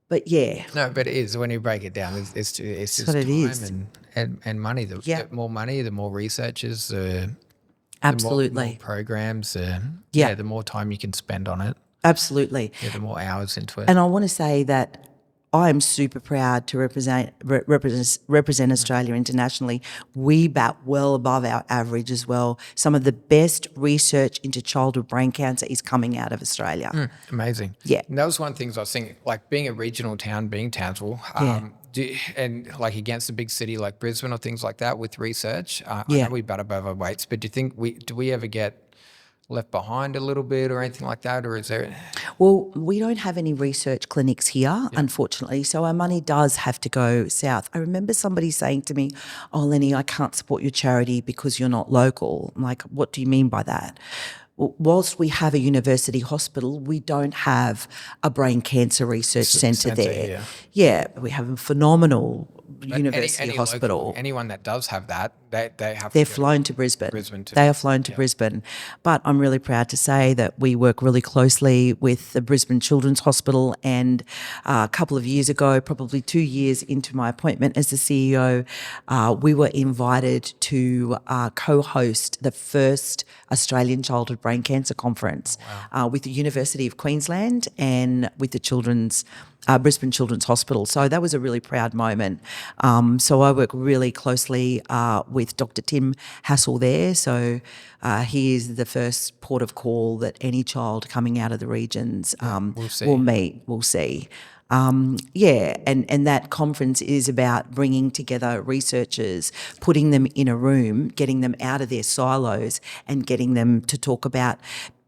But yeah. No, but it is. When you break it down, it's just what it time is. And money. The more money, the more researchers, Absolutely. the more programs, the more time you can spend on it. Absolutely. Yeah, the more hours into it. And I want to say that I am super proud to represent Australia internationally. We bat well above our average as well. Some of the best research into childhood brain cancer is coming out of Australia. Amazing. Yeah. And that was one of the things I was thinking, like being a regional town, being Townsville, and like against a big city like Brisbane or things like that with research. I know we bat above our weights, but do you think do we ever get left behind a little bit or anything like that, or is there? Well, we don't have any research clinics here, unfortunately, so our money does have to go south. I remember somebody saying to me, "Oh, Lenny, I can't support your charity because you're not local." I'm like, what do you mean by that? Whilst we have a university hospital, we don't have a brain cancer research centre there. Yeah, we have a phenomenal university hospital. Local, anyone that does have that, they're flown to Brisbane. Too. They are flown to Brisbane. But I'm really proud to say that we work really closely with the Brisbane Children's Hospital, and a couple of years ago, probably 2 years into my appointment as the CEO, we were invited to co-host the first Australian Childhood Brain Cancer Conference with the University of Queensland and with the Brisbane Children's Hospital. So that was a really proud moment. So I work really closely with Dr. Tim Hassel there. So he is the first port of call that any child coming out of the regions will meet, will see. And that conference is about bringing together researchers, putting them in a room, getting them out of their silos and getting them to talk about,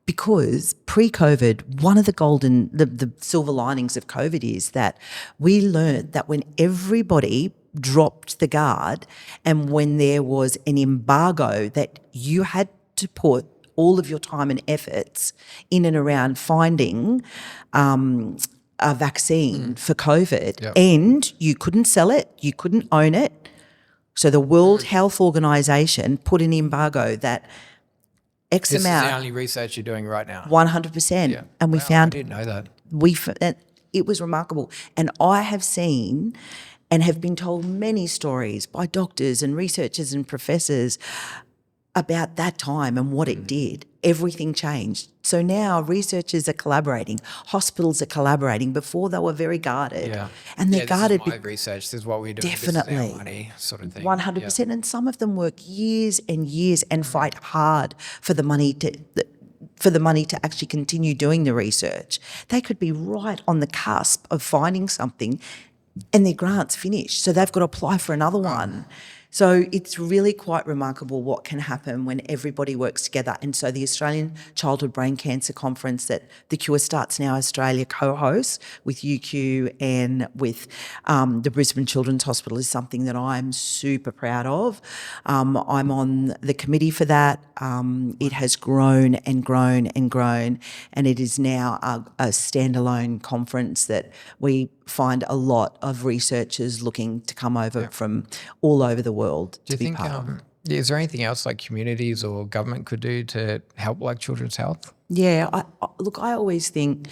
because pre-COVID, one of the silver linings of COVID is that we learned that when everybody dropped the guard and when there was an embargo that you had to put all of your time and efforts in and around finding a vaccine for COVID, and you couldn't sell it, you couldn't own it. So the World Health Organization put an embargo that X this amount. This is the only research you're doing right now. 100%. Yeah. And we found. I didn't know that. It was remarkable. And I have seen and have been told many stories by doctors and researchers and professors about that time and what it did. Everything changed. So now researchers are collaborating, hospitals are collaborating. Before they were very guarded. And they're guarded. This is my research, this is what we do. Definitely. This is our money, sort of thing. 100%. And some of them work years and years and fight hard for the money to actually continue doing the research. They could be right on the cusp of finding something and their grant's finished, so they've got to apply for another one. So it's really quite remarkable what can happen when everybody works together. And so the Australian Childhood Brain Cancer Conference that The Cure Starts Now Australia co-hosts with UQ and with the Brisbane Children's Hospital is something that I'm super proud of. I'm on the committee for that. It has grown and grown and grown, and it is now a standalone conference that we find a lot of researchers looking to come over from all over the world to be part of. Is there anything else like communities or government could do to help like children's health? Yeah, I always think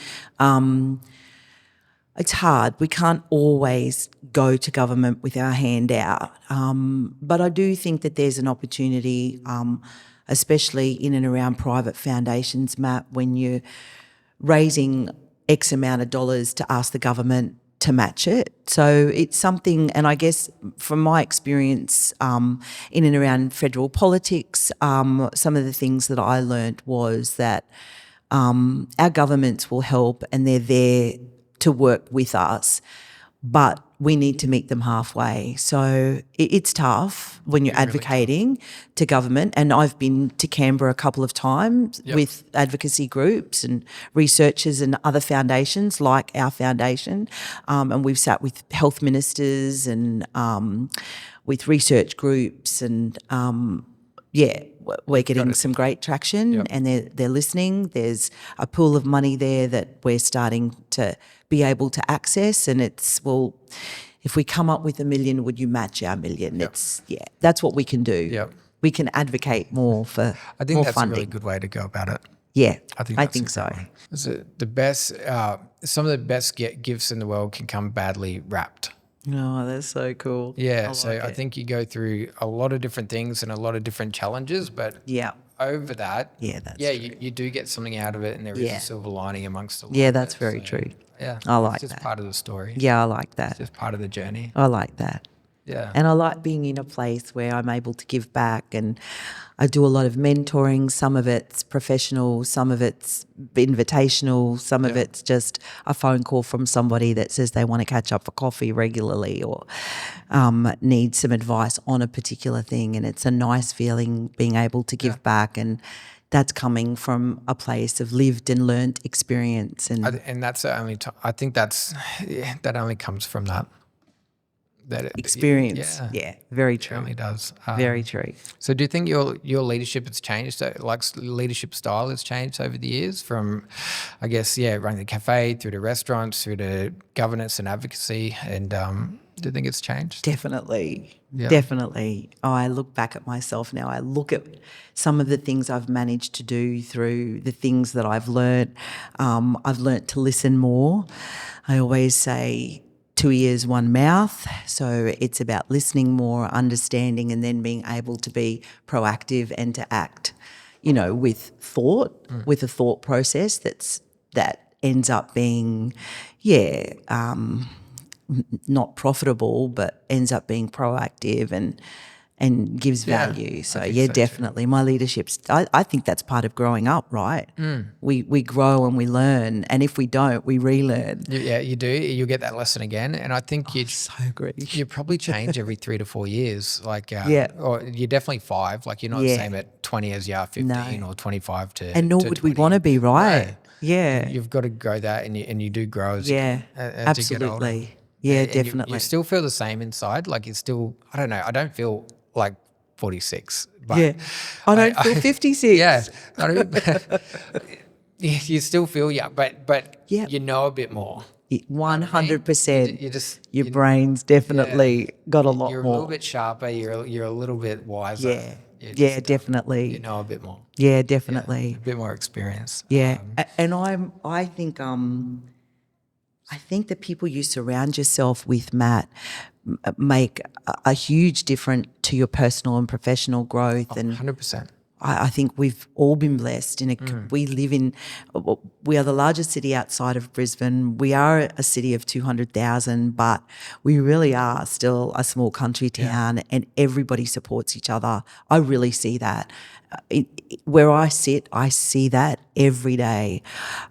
it's hard. We can't always go to government with our hand out. But I do think that there's an opportunity, especially in and around private foundations, Matt, when you're raising X amount of dollars to ask the government to match it. So it's something, and I guess from my experience in and around federal politics, some of the things that I learnt was that our governments will help and they're there to work with us, but we need to meet them halfway. So it's tough when you're advocating to government. And I've been to Canberra a couple of times with advocacy groups and researchers and other foundations like our foundation. And we've sat with health ministers and with research groups and, we're getting some great traction and they're listening. There's a pool of money there that we're starting to be able to access, and it's, well, if we come up with $1 million, would you match our $1 million? It's that's what we can do. Yep. We can advocate more for I think more that's funding. a really good way to go about it. Yeah, I think so. The best, some of the best gifts in the world can come badly wrapped. Oh, that's so cool. Yeah, I think you go through a lot of different things and a lot of different challenges, but over that, you do get something out of it, and there is a silver lining amongst all. Yeah, that's very true. Yeah, I like it's just that. part of the story. Yeah, I like that. It's just part of the journey. I like that. Yeah. And I like being in a place where I'm able to give back, and I do a lot of mentoring. Some of it's professional, some of it's invitational, some of it's just a phone call from somebody that says they want to catch up for coffee regularly or need some advice on a particular thing. And it's a nice feeling being able to give back, and that's coming from a place of lived and learnt experience. And that's the only I think that only comes from that. Experience. Yeah, very true. It certainly does. Very true. So do you think your leadership has changed, like leadership style has changed over the years from, I guess, running the cafe through to restaurants, through to governance and advocacy, and do you think it's changed? Definitely. Yeah. Definitely. I look back at myself now. I look at some of the things I've managed to do through the things that I've learnt. I've learnt to listen more. I always say 2 ears, 1 mouth. So it's about listening more, understanding, and then being able to be proactive and to act, with thought, with a thought process that ends up being, not profitable, but ends up being proactive and gives value. So definitely. My leadership, I think that's part of growing up, right? We grow and we learn, and if we don't, we relearn. Yeah, you do. You get that lesson again, and I think so agree. You probably change every 3 to 4 years, or you're definitely 5. Like you're not the same at 20 as you are 15 or 25 to. And nor would 20. we want to be, right? No. Yeah, you've got to grow that, and you do grow as absolutely. You get older. Yeah, And definitely. You still feel the same inside. Like you still, I don't know. I don't feel like 46. But I don't feel 56. Yeah. You still feel young, but you know a bit more. 100%. Your brain's definitely got a lot more. You're a little bit sharper. You're a little bit wiser. Yeah. Definitely. You know a bit more. Yeah, definitely. A bit more experience. Yeah, and I think the people you surround yourself with, Matt, make a huge difference to your personal and professional growth. And 100%. I think we've all been blessed. We are the largest city outside of Brisbane. We are a city of 200,000, but we really are still a small country town, and everybody supports each other. I really see that. Where I sit, I see that every day.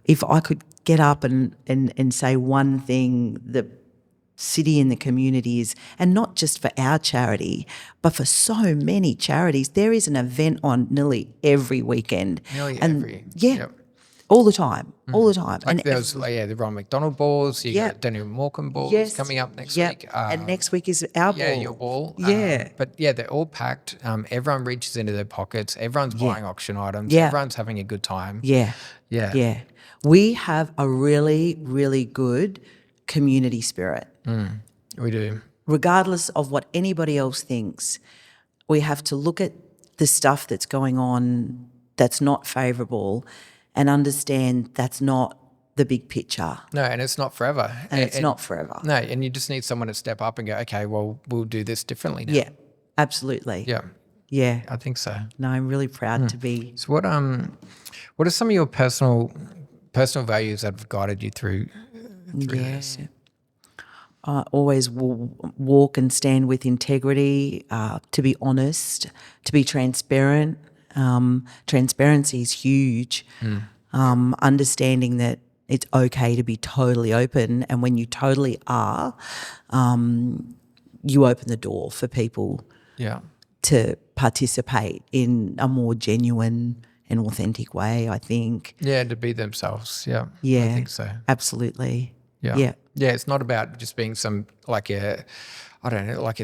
If I could get up and say one thing the city and the community is, and not just for our charity, but for so many charities. There is an event on nearly every weekend. All the time, all the time. Like there was the Ron McDonald balls, you got Daniel Morecambe balls coming up next week. And next week is our ball. Yeah, your ball. Yeah. But they're all packed. Everyone reaches into their pockets. Everyone's buying auction items. Everyone's having a good time. Yeah. We have a really, really good community spirit. We do. Regardless of what anybody else thinks, we have to look at the stuff that's going on that's not favourable and understand that's not the big picture. No, and it's not forever. And it's not forever. No, and you just need someone to step up and go, okay, well, we'll do this differently now. Yeah, absolutely. Yeah. I think so. No, I'm really proud to be. So what are some of your personal values that have guided you through this? I always walk and stand with integrity, to be honest, to be transparent. Transparency is huge. Understanding that It's okay to be totally open, and when you totally are, you open the door for people to participate in a more genuine and authentic way, I think. Yeah, to be themselves. Yeah. Yeah. I think so. Absolutely. Yeah. Yeah. Yeah, it's not about just being some like a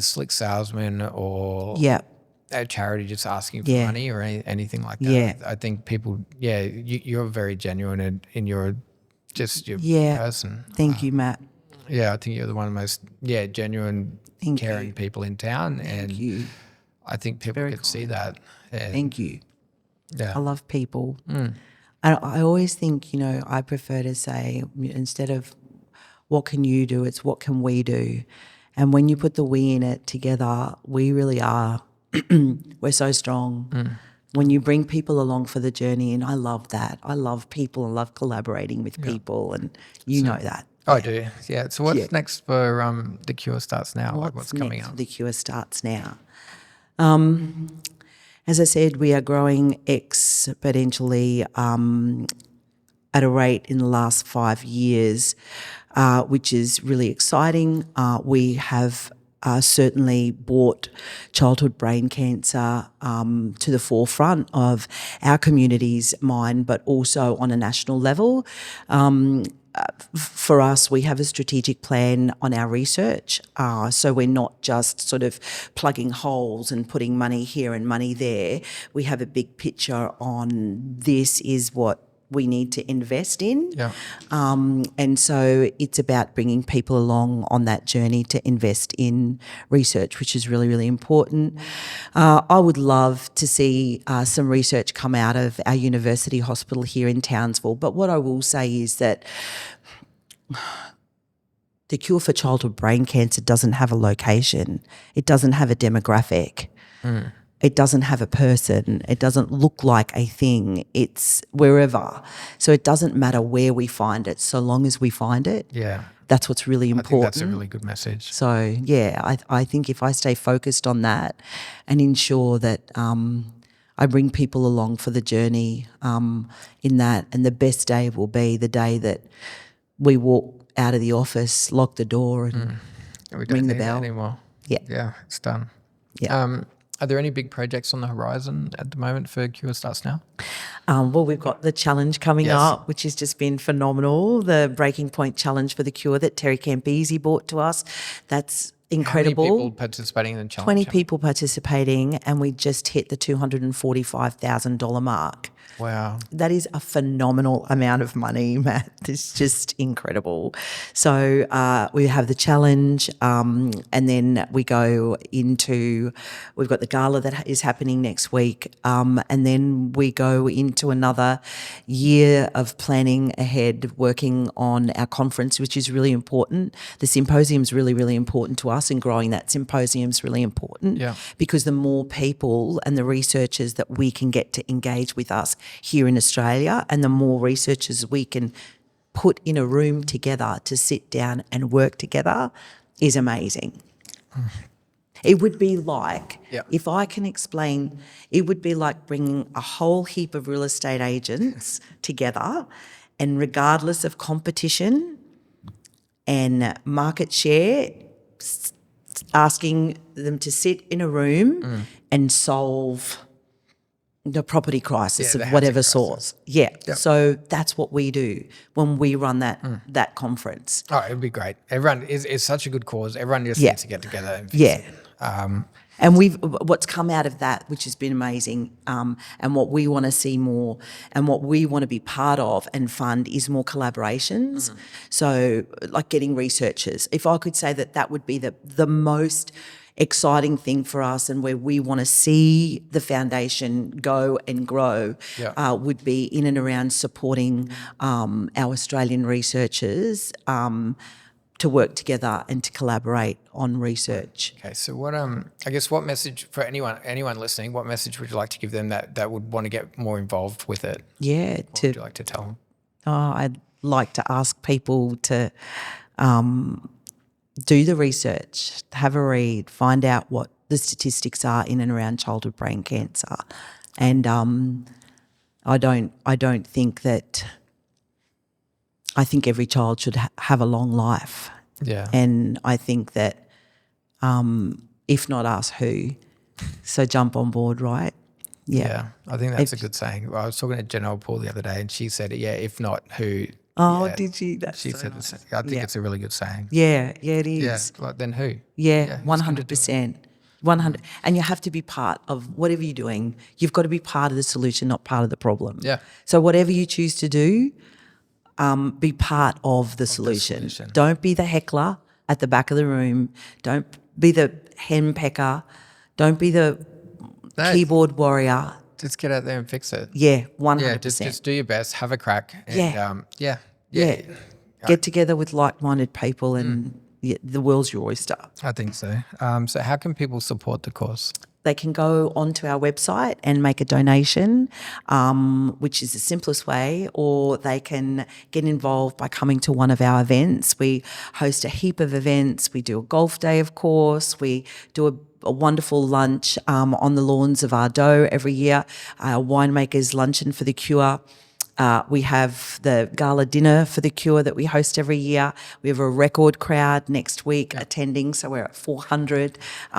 slick salesman or Yeah. a charity just asking for Yeah. money or anything like that. Yeah. I think people, you're very genuine in your Yeah. person. Thank you, Matt. Yeah, I think you're the one of the most genuine, Thank caring you. people in town, and Thank you. I think people very could see kind. that. And Thank you. yeah, I love people. And I always think, I prefer to say, instead of what can you do, it's what can we do. And when you put the we in it together, we really are, we're so strong. When you bring people along for the journey, and I love that. I love people and love collaborating with people, and you know that. I do. Yeah. So what's next for The Cure Starts Now? What's coming next up? The Cure Starts Now. As I said, we are growing exponentially at a rate in the last 5 years, which is really exciting. We have certainly brought childhood brain cancer to the forefront of our community's mind, but also on a national level. For us, we have a strategic plan on our research. So we're not just sort of plugging holes and putting money here and money there. We have a big picture on this is what we need to invest in. Yeah. And so it's about bringing people along on that journey to invest in research, which is really, really important. I would love to see some research come out of our university hospital here in Townsville. But what I will say is that the cure for childhood brain cancer doesn't have a location. It doesn't have a demographic. It doesn't have a person. It doesn't look like a thing. It's wherever. So it doesn't matter where we find it, so long as we find it. Yeah. That's what's really important. I think that's a really good message. So, I think if I stay focused on that and ensure that I bring people along for the journey in that, and the best day will be the day that we walk out of the office, lock the door and We don't ring the need bell. that anymore. Yeah. Yeah, it's done. Yeah. Are there any big projects on the horizon at the moment for Cure Starts Now? Well, we've got the challenge coming up, which has just been phenomenal. The Breaking Point Challenge for the Cure that Terry Campese brought to us. That's incredible. How many people participating in the challenge? 20 people participating, and we just hit the $245,000 mark. Wow. That is a phenomenal amount of money, Matt. It's just incredible. So we have the challenge and then we go into, we've got the gala that is happening next week and then we go into another year of planning ahead, working on our conference, which is really important. The symposium is really, really important to us, and growing that symposium is really important because the more people and the researchers that we can get to engage with us here in Australia, and the more researchers we can put in a room together to sit down and work together, is amazing. It would be like, if I can explain, it would be like bringing a whole heap of real estate agents together, and regardless of competition and market share, asking them to sit in a room and solve the property crisis of whatever sort. So that's what we do when we run that conference. Oh, it'd be great. Everyone is such a good cause. Everyone just needs to get together and fix it. And what's come out of that, which has been amazing, and what we want to see more and what we want to be part of and fund is more collaborations. So like getting researchers. If I could say that would be the most exciting thing for us, and where we want to see the foundation go and grow would be in and around supporting our Australian researchers to work together and to collaborate on research. Okay, so what I guess what message for anyone listening, what message would you like to give them that would want to get more involved with it? Yeah, what would you like to tell them? I'd like to ask people to do the research, have a read, find out what the statistics are in and around childhood brain cancer. And I don't think that I think every child should have a long life. Yeah. And I think that if not us, who? So jump on board, right? Yeah. I think that's a good saying. I was talking to Janelle Paul the other day and she said, yeah, if not who? Oh, Yeah. did you? That's She so said nice. the same. I think it's a really good saying. Yeah, it Yeah. is. Like then who? Yeah, who's gonna do it? 100%. 100. And you have to be part of whatever you're doing. You've got to be part of the solution, not part of the problem. Yeah. So whatever you choose to do, be part of the solution. Don't be the heckler at the back of the room. Don't be the hen pecker. Don't be the keyboard warrior. Just get out there and fix it. Yeah, 100%. Yeah, just do your best, have a crack. And, Yeah. yeah. Get together with like-minded people and the world's your oyster. I think so. So how can people support the course? They can go onto our website and make a donation, which is the simplest way, or they can get involved by coming to one of our events. We host a heap of events. We do a golf day, of course. We do a wonderful lunch on the lawns of Ardo every year, winemakers luncheon for the cure. We have the gala dinner for the cure that we host every year. We have a record crowd next week attending, so we're at 400.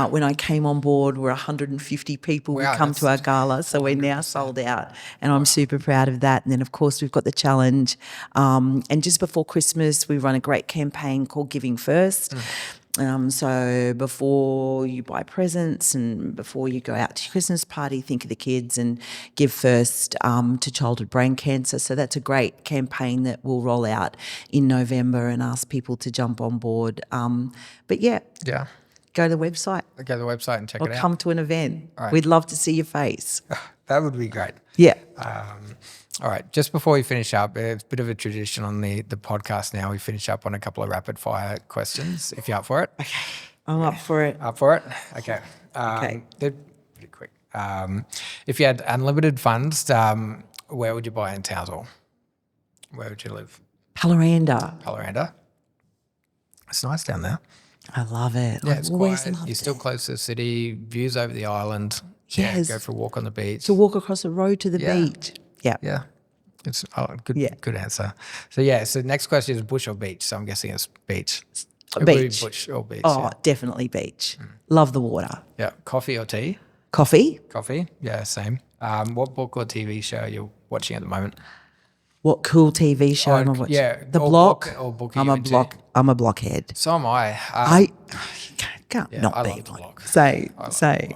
When I came on board, we're 150 people who come to our gala, so we're now sold out, and I'm super proud of that. And then, of course, we've got the challenge. And just before Christmas, we run a great campaign called Giving First. So before you buy presents and before you go out to your Christmas party, think of the kids and give first to childhood brain cancer. So that's a great campaign that we'll roll out in November and ask people to jump on board. But go to the website. Go to the website and check Or it out. come to an event. Right. We'd love to see your face. That would be great. Yeah. All right, just before we finish up, it's a bit of a tradition on the podcast now. We finish up on a couple of rapid fire questions, if you're up for it. Okay. I'm up for it. Up for it? Okay. Okay. They're pretty quick. If you had unlimited funds, where would you buy in Townsville? Where would you live? Paloranda. It's nice down there. I love it. Yeah, I've it's always quiet. loved You're still close to the city, views over the island. Yes. Yeah, go for a walk on the beach. to walk across the road to the beach. Yeah. Yeah. It's good. Yeah. Good answer. So next question is bush or beach. So I'm guessing it's beach. It would be Beach. bush or beach. Oh, definitely beach. Love the water. Yeah. Coffee or tea? Coffee. Coffee. Yeah, same. What book or TV show are you watching at the moment? What cool TV show am I watching? yeah, The or Block. book- or book I'm are a you into? block. I'm a blockhead. So am I. I can't I not be love a The block. Block. Say.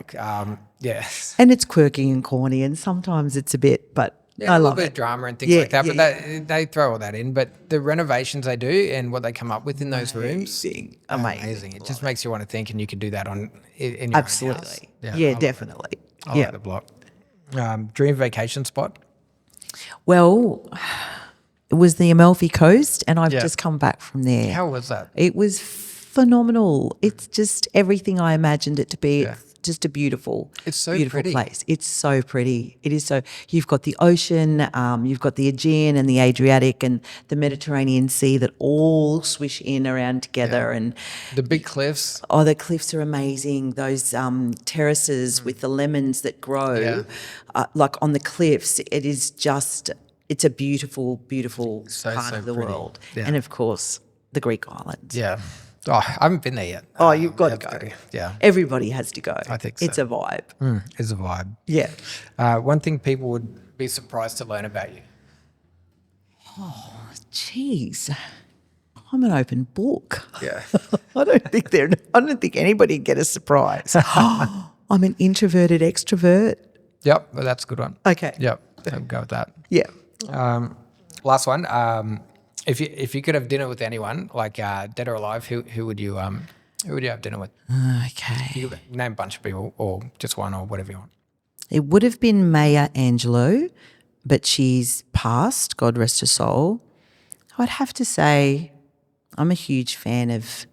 Yeah. And it's quirky and corny, and sometimes it's a bit, but Yeah, I a little love bit it. of drama and things Yeah, like that, yeah, but they throw all that in. But the renovations they do and what they come up with in those rooms, Amazing. It just makes you want to think, and you can do that in your own house. Absolutely. I Yeah, love definitely. it. I like The Block. Dream vacation spot? Well, it was the Amalfi Coast, and I've Yeah. just come back from there. How was that? It was phenomenal. It's just everything I imagined it to be. Yeah. It's just a beautiful, It's so beautiful pretty. place. It's so pretty. It is so. You've got the ocean, you've got the Aegean and the Adriatic and the Mediterranean Sea that all swish in around together. And The big cliffs. oh, the cliffs are amazing. Those terraces with the lemons that grow, Yeah. like on the cliffs. It is just. It's a beautiful, beautiful So part of the pretty. world. Yeah. And of course, the Greek islands. Yeah. Oh, I haven't been there yet. Oh, you've got to go. Yeah. Everybody has to go. I think It's so. a vibe. It's a vibe. Yeah. One thing people would be surprised to learn about you. Jeez. I'm an open book. Yeah. I don't think anybody would get a surprise. I'm an introverted extrovert. Yep. Well, that's a good one. Okay. Yep. I'll go with that. Yeah. Last one. If you could have dinner with anyone, like dead or alive, who would you have dinner with? Okay. You could name a bunch of people, or just one, or whatever you want. It would have been Maya Angelou, but she's passed, God rest her soul. I'd have to say I'm a huge fan of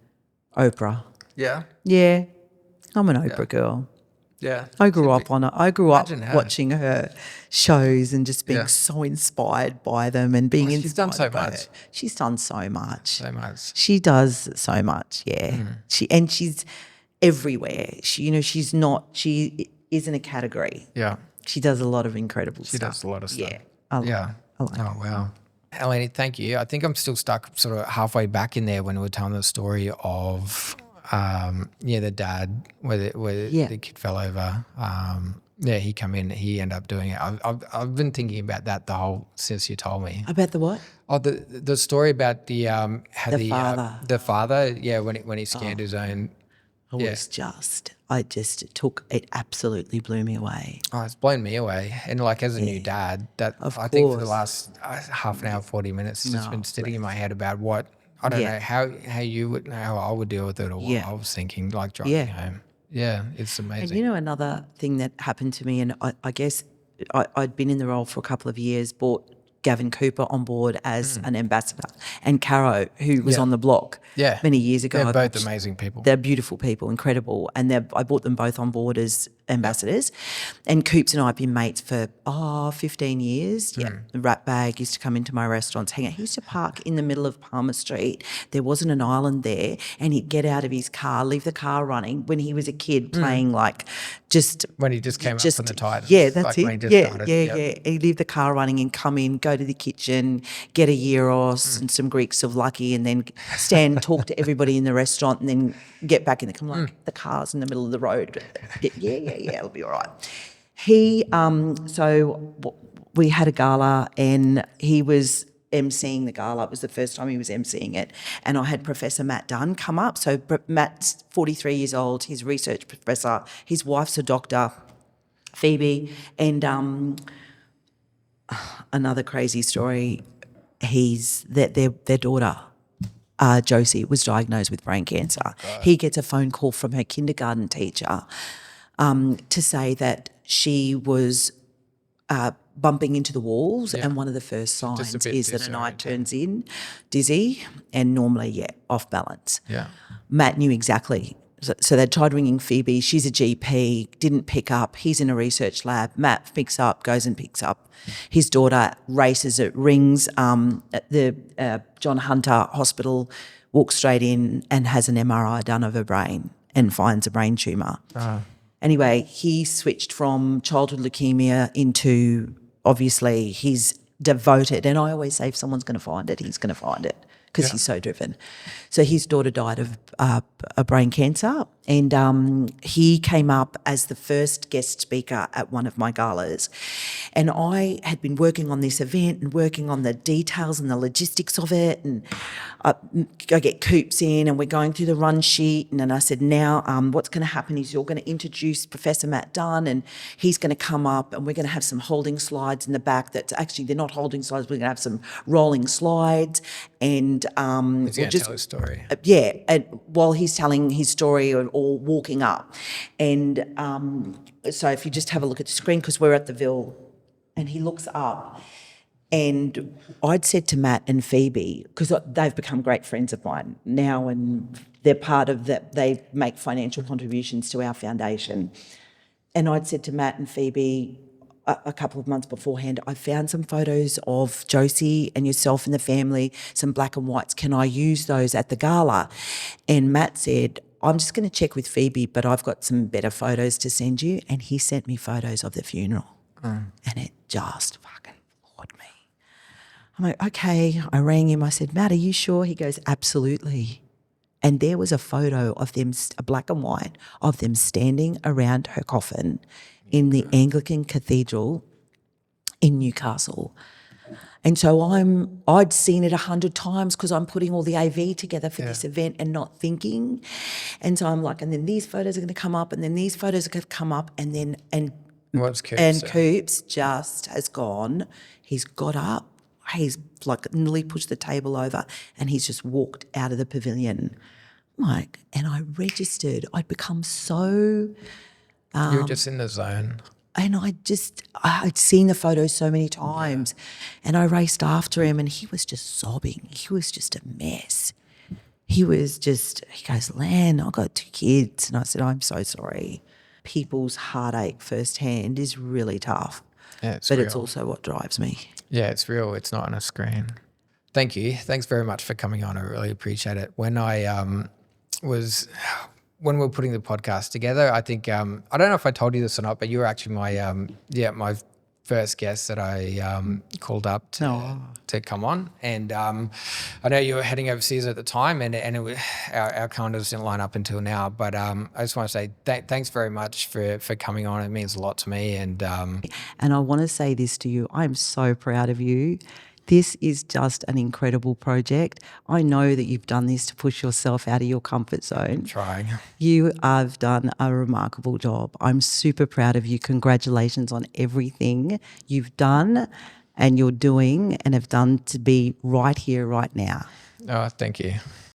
Oprah. Yeah. Yeah. I'm an Oprah girl. Yeah. I grew up on it. I grew up Imagine her. watching her shows and just being Yeah. so inspired by them and being she's done inspired so by much. her. She's done so much. So much. She does so much, yeah. She's everywhere. She isn't a category. Yeah. She does a lot of incredible stuff. She does a lot of stuff. Yeah. Yeah. I like Oh wow. Eleni, thank you. I think I'm still stuck sort of halfway back in there when we were telling the story of, the dad where the kid fell over. He come in, he ended up doing it. I've been thinking about that since you told me. About the what? Oh, the story about the how The father. The father, when he scanned his own. It absolutely blew me away. Oh, it's blown me away. And like as a new dad, I think for the last half an hour, 40 minutes, it's just been sitting in my head about what, I don't know, how I would deal with it or what I was thinking, like driving home. Yeah, it's amazing. And another thing that happened to me, and I guess I'd been in the role for a couple of years, brought Gavin Cooper on board as an ambassador, and Caro, who was on the block many years ago. They're both amazing people. They're beautiful people, incredible. And I brought them both on board as ambassadors. And Coops and I have been mates for 15 years. The rat bag used to come into my restaurants, hang out. He used to park in the middle of Palmer Street. There wasn't an island there, and he'd get out of his car, leave the car running when he was a kid playing when he just came up from the Titans. Yeah, that's like it. When he just started. He'd leave the car running and come in, go to the kitchen, get a gyros and some Greek souvlaki, and then stand, talk to everybody in the restaurant, and then get back in the car. Like, the car's in the middle of the road. Yeah, it'll be all right. We had a gala, and he was emceeing the gala. It was the first time he was emceeing it, and I had Professor Matt Dunn come up. So Matt's 43 years old. He's a research professor. His wife's a doctor, Phoebe, and another crazy story. Their daughter, Josie, was diagnosed with brain cancer. He gets a phone call from her kindergarten teacher to say that she was bumping into the walls, and one of the first signs is that an eye turns in, dizzy, and normally, off balance. Yeah. Matt knew exactly. So they tried ringing Phoebe. She's a GP, didn't pick up. He's in a research lab. Matt picks up, goes and picks up. His daughter races it, rings at the John Hunter Hospital, walks straight in and has an MRI done of her brain and finds a brain tumour. Anyway, he switched from childhood leukemia into, obviously, he's devoted. And I always say if someone's going to find it, he's going to find it, because he's so driven. So his daughter died of a brain cancer, and he came up as the first guest speaker at one of my galas. And I had been working on this event and working on the details and the logistics of it, and I get Coops in and we're going through the run sheet, and then I said, now what's going to happen is you're going to introduce Professor Matt Dunn, and he's going to come up, and we're going to have some holding slides in the back. That's actually, they're not holding slides, we're going to have some rolling slides, and he's going to tell his story. And while he's telling his story or walking up. And so if you just have a look at the screen, because we're at the Ville, and he looks up, and I'd said to Matt and Phoebe, because they've become great friends of mine now, and they're part of that, they make financial contributions to our foundation. And I'd said to Matt and Phoebe a couple of months beforehand, I found some photos of Josie and yourself and the family, some black and whites. Can I use those at the gala? And Matt said, I'm just going to check with Phoebe, but I've got some better photos to send you. And he sent me photos of the funeral. And it just fucking floored me. I'm like, okay. I rang him. I said, Matt, are you sure? He goes, absolutely. And there was a photo of them, a black and white, of them standing around her coffin in the Anglican Cathedral in Newcastle. And so I'd seen it 100 times because I'm putting all the AV together for this event and not thinking. And so I'm like, and then these photos are going to come up, and then these photos are going to come up, and then What's Coops? And Coops just has gone. He's got up. He's like nearly pushed the table over, and he's just walked out of the pavilion. Like, and I registered. I'd become so. You were just in the zone. And I'd seen the photos so many times, and I raced after him, and he was just sobbing. He was just a mess. He goes, Lan, I've got 2 kids. And I said, I'm so sorry. People's heartache firsthand is really tough. Yeah, but real. It's also what drives me. Yeah, it's real. It's not on a screen. Thank you. Thanks very much for coming on. I really appreciate it. When we were putting the podcast together, I think I don't know if I told you this or not, but you were actually my first guest that I called up to come on. And I know you were heading overseas at the time, and our calendars didn't line up until now. But I just want to say thanks very much for coming on. It means a lot to me. And I want to say this to you. I'm so proud of you. This is just an incredible project. I know that you've done this to push yourself out of your comfort zone. Trying. You have done a remarkable job. I'm super proud of you. Congratulations on everything you've done and you're doing and have done to be right here, right now. Oh, thank you.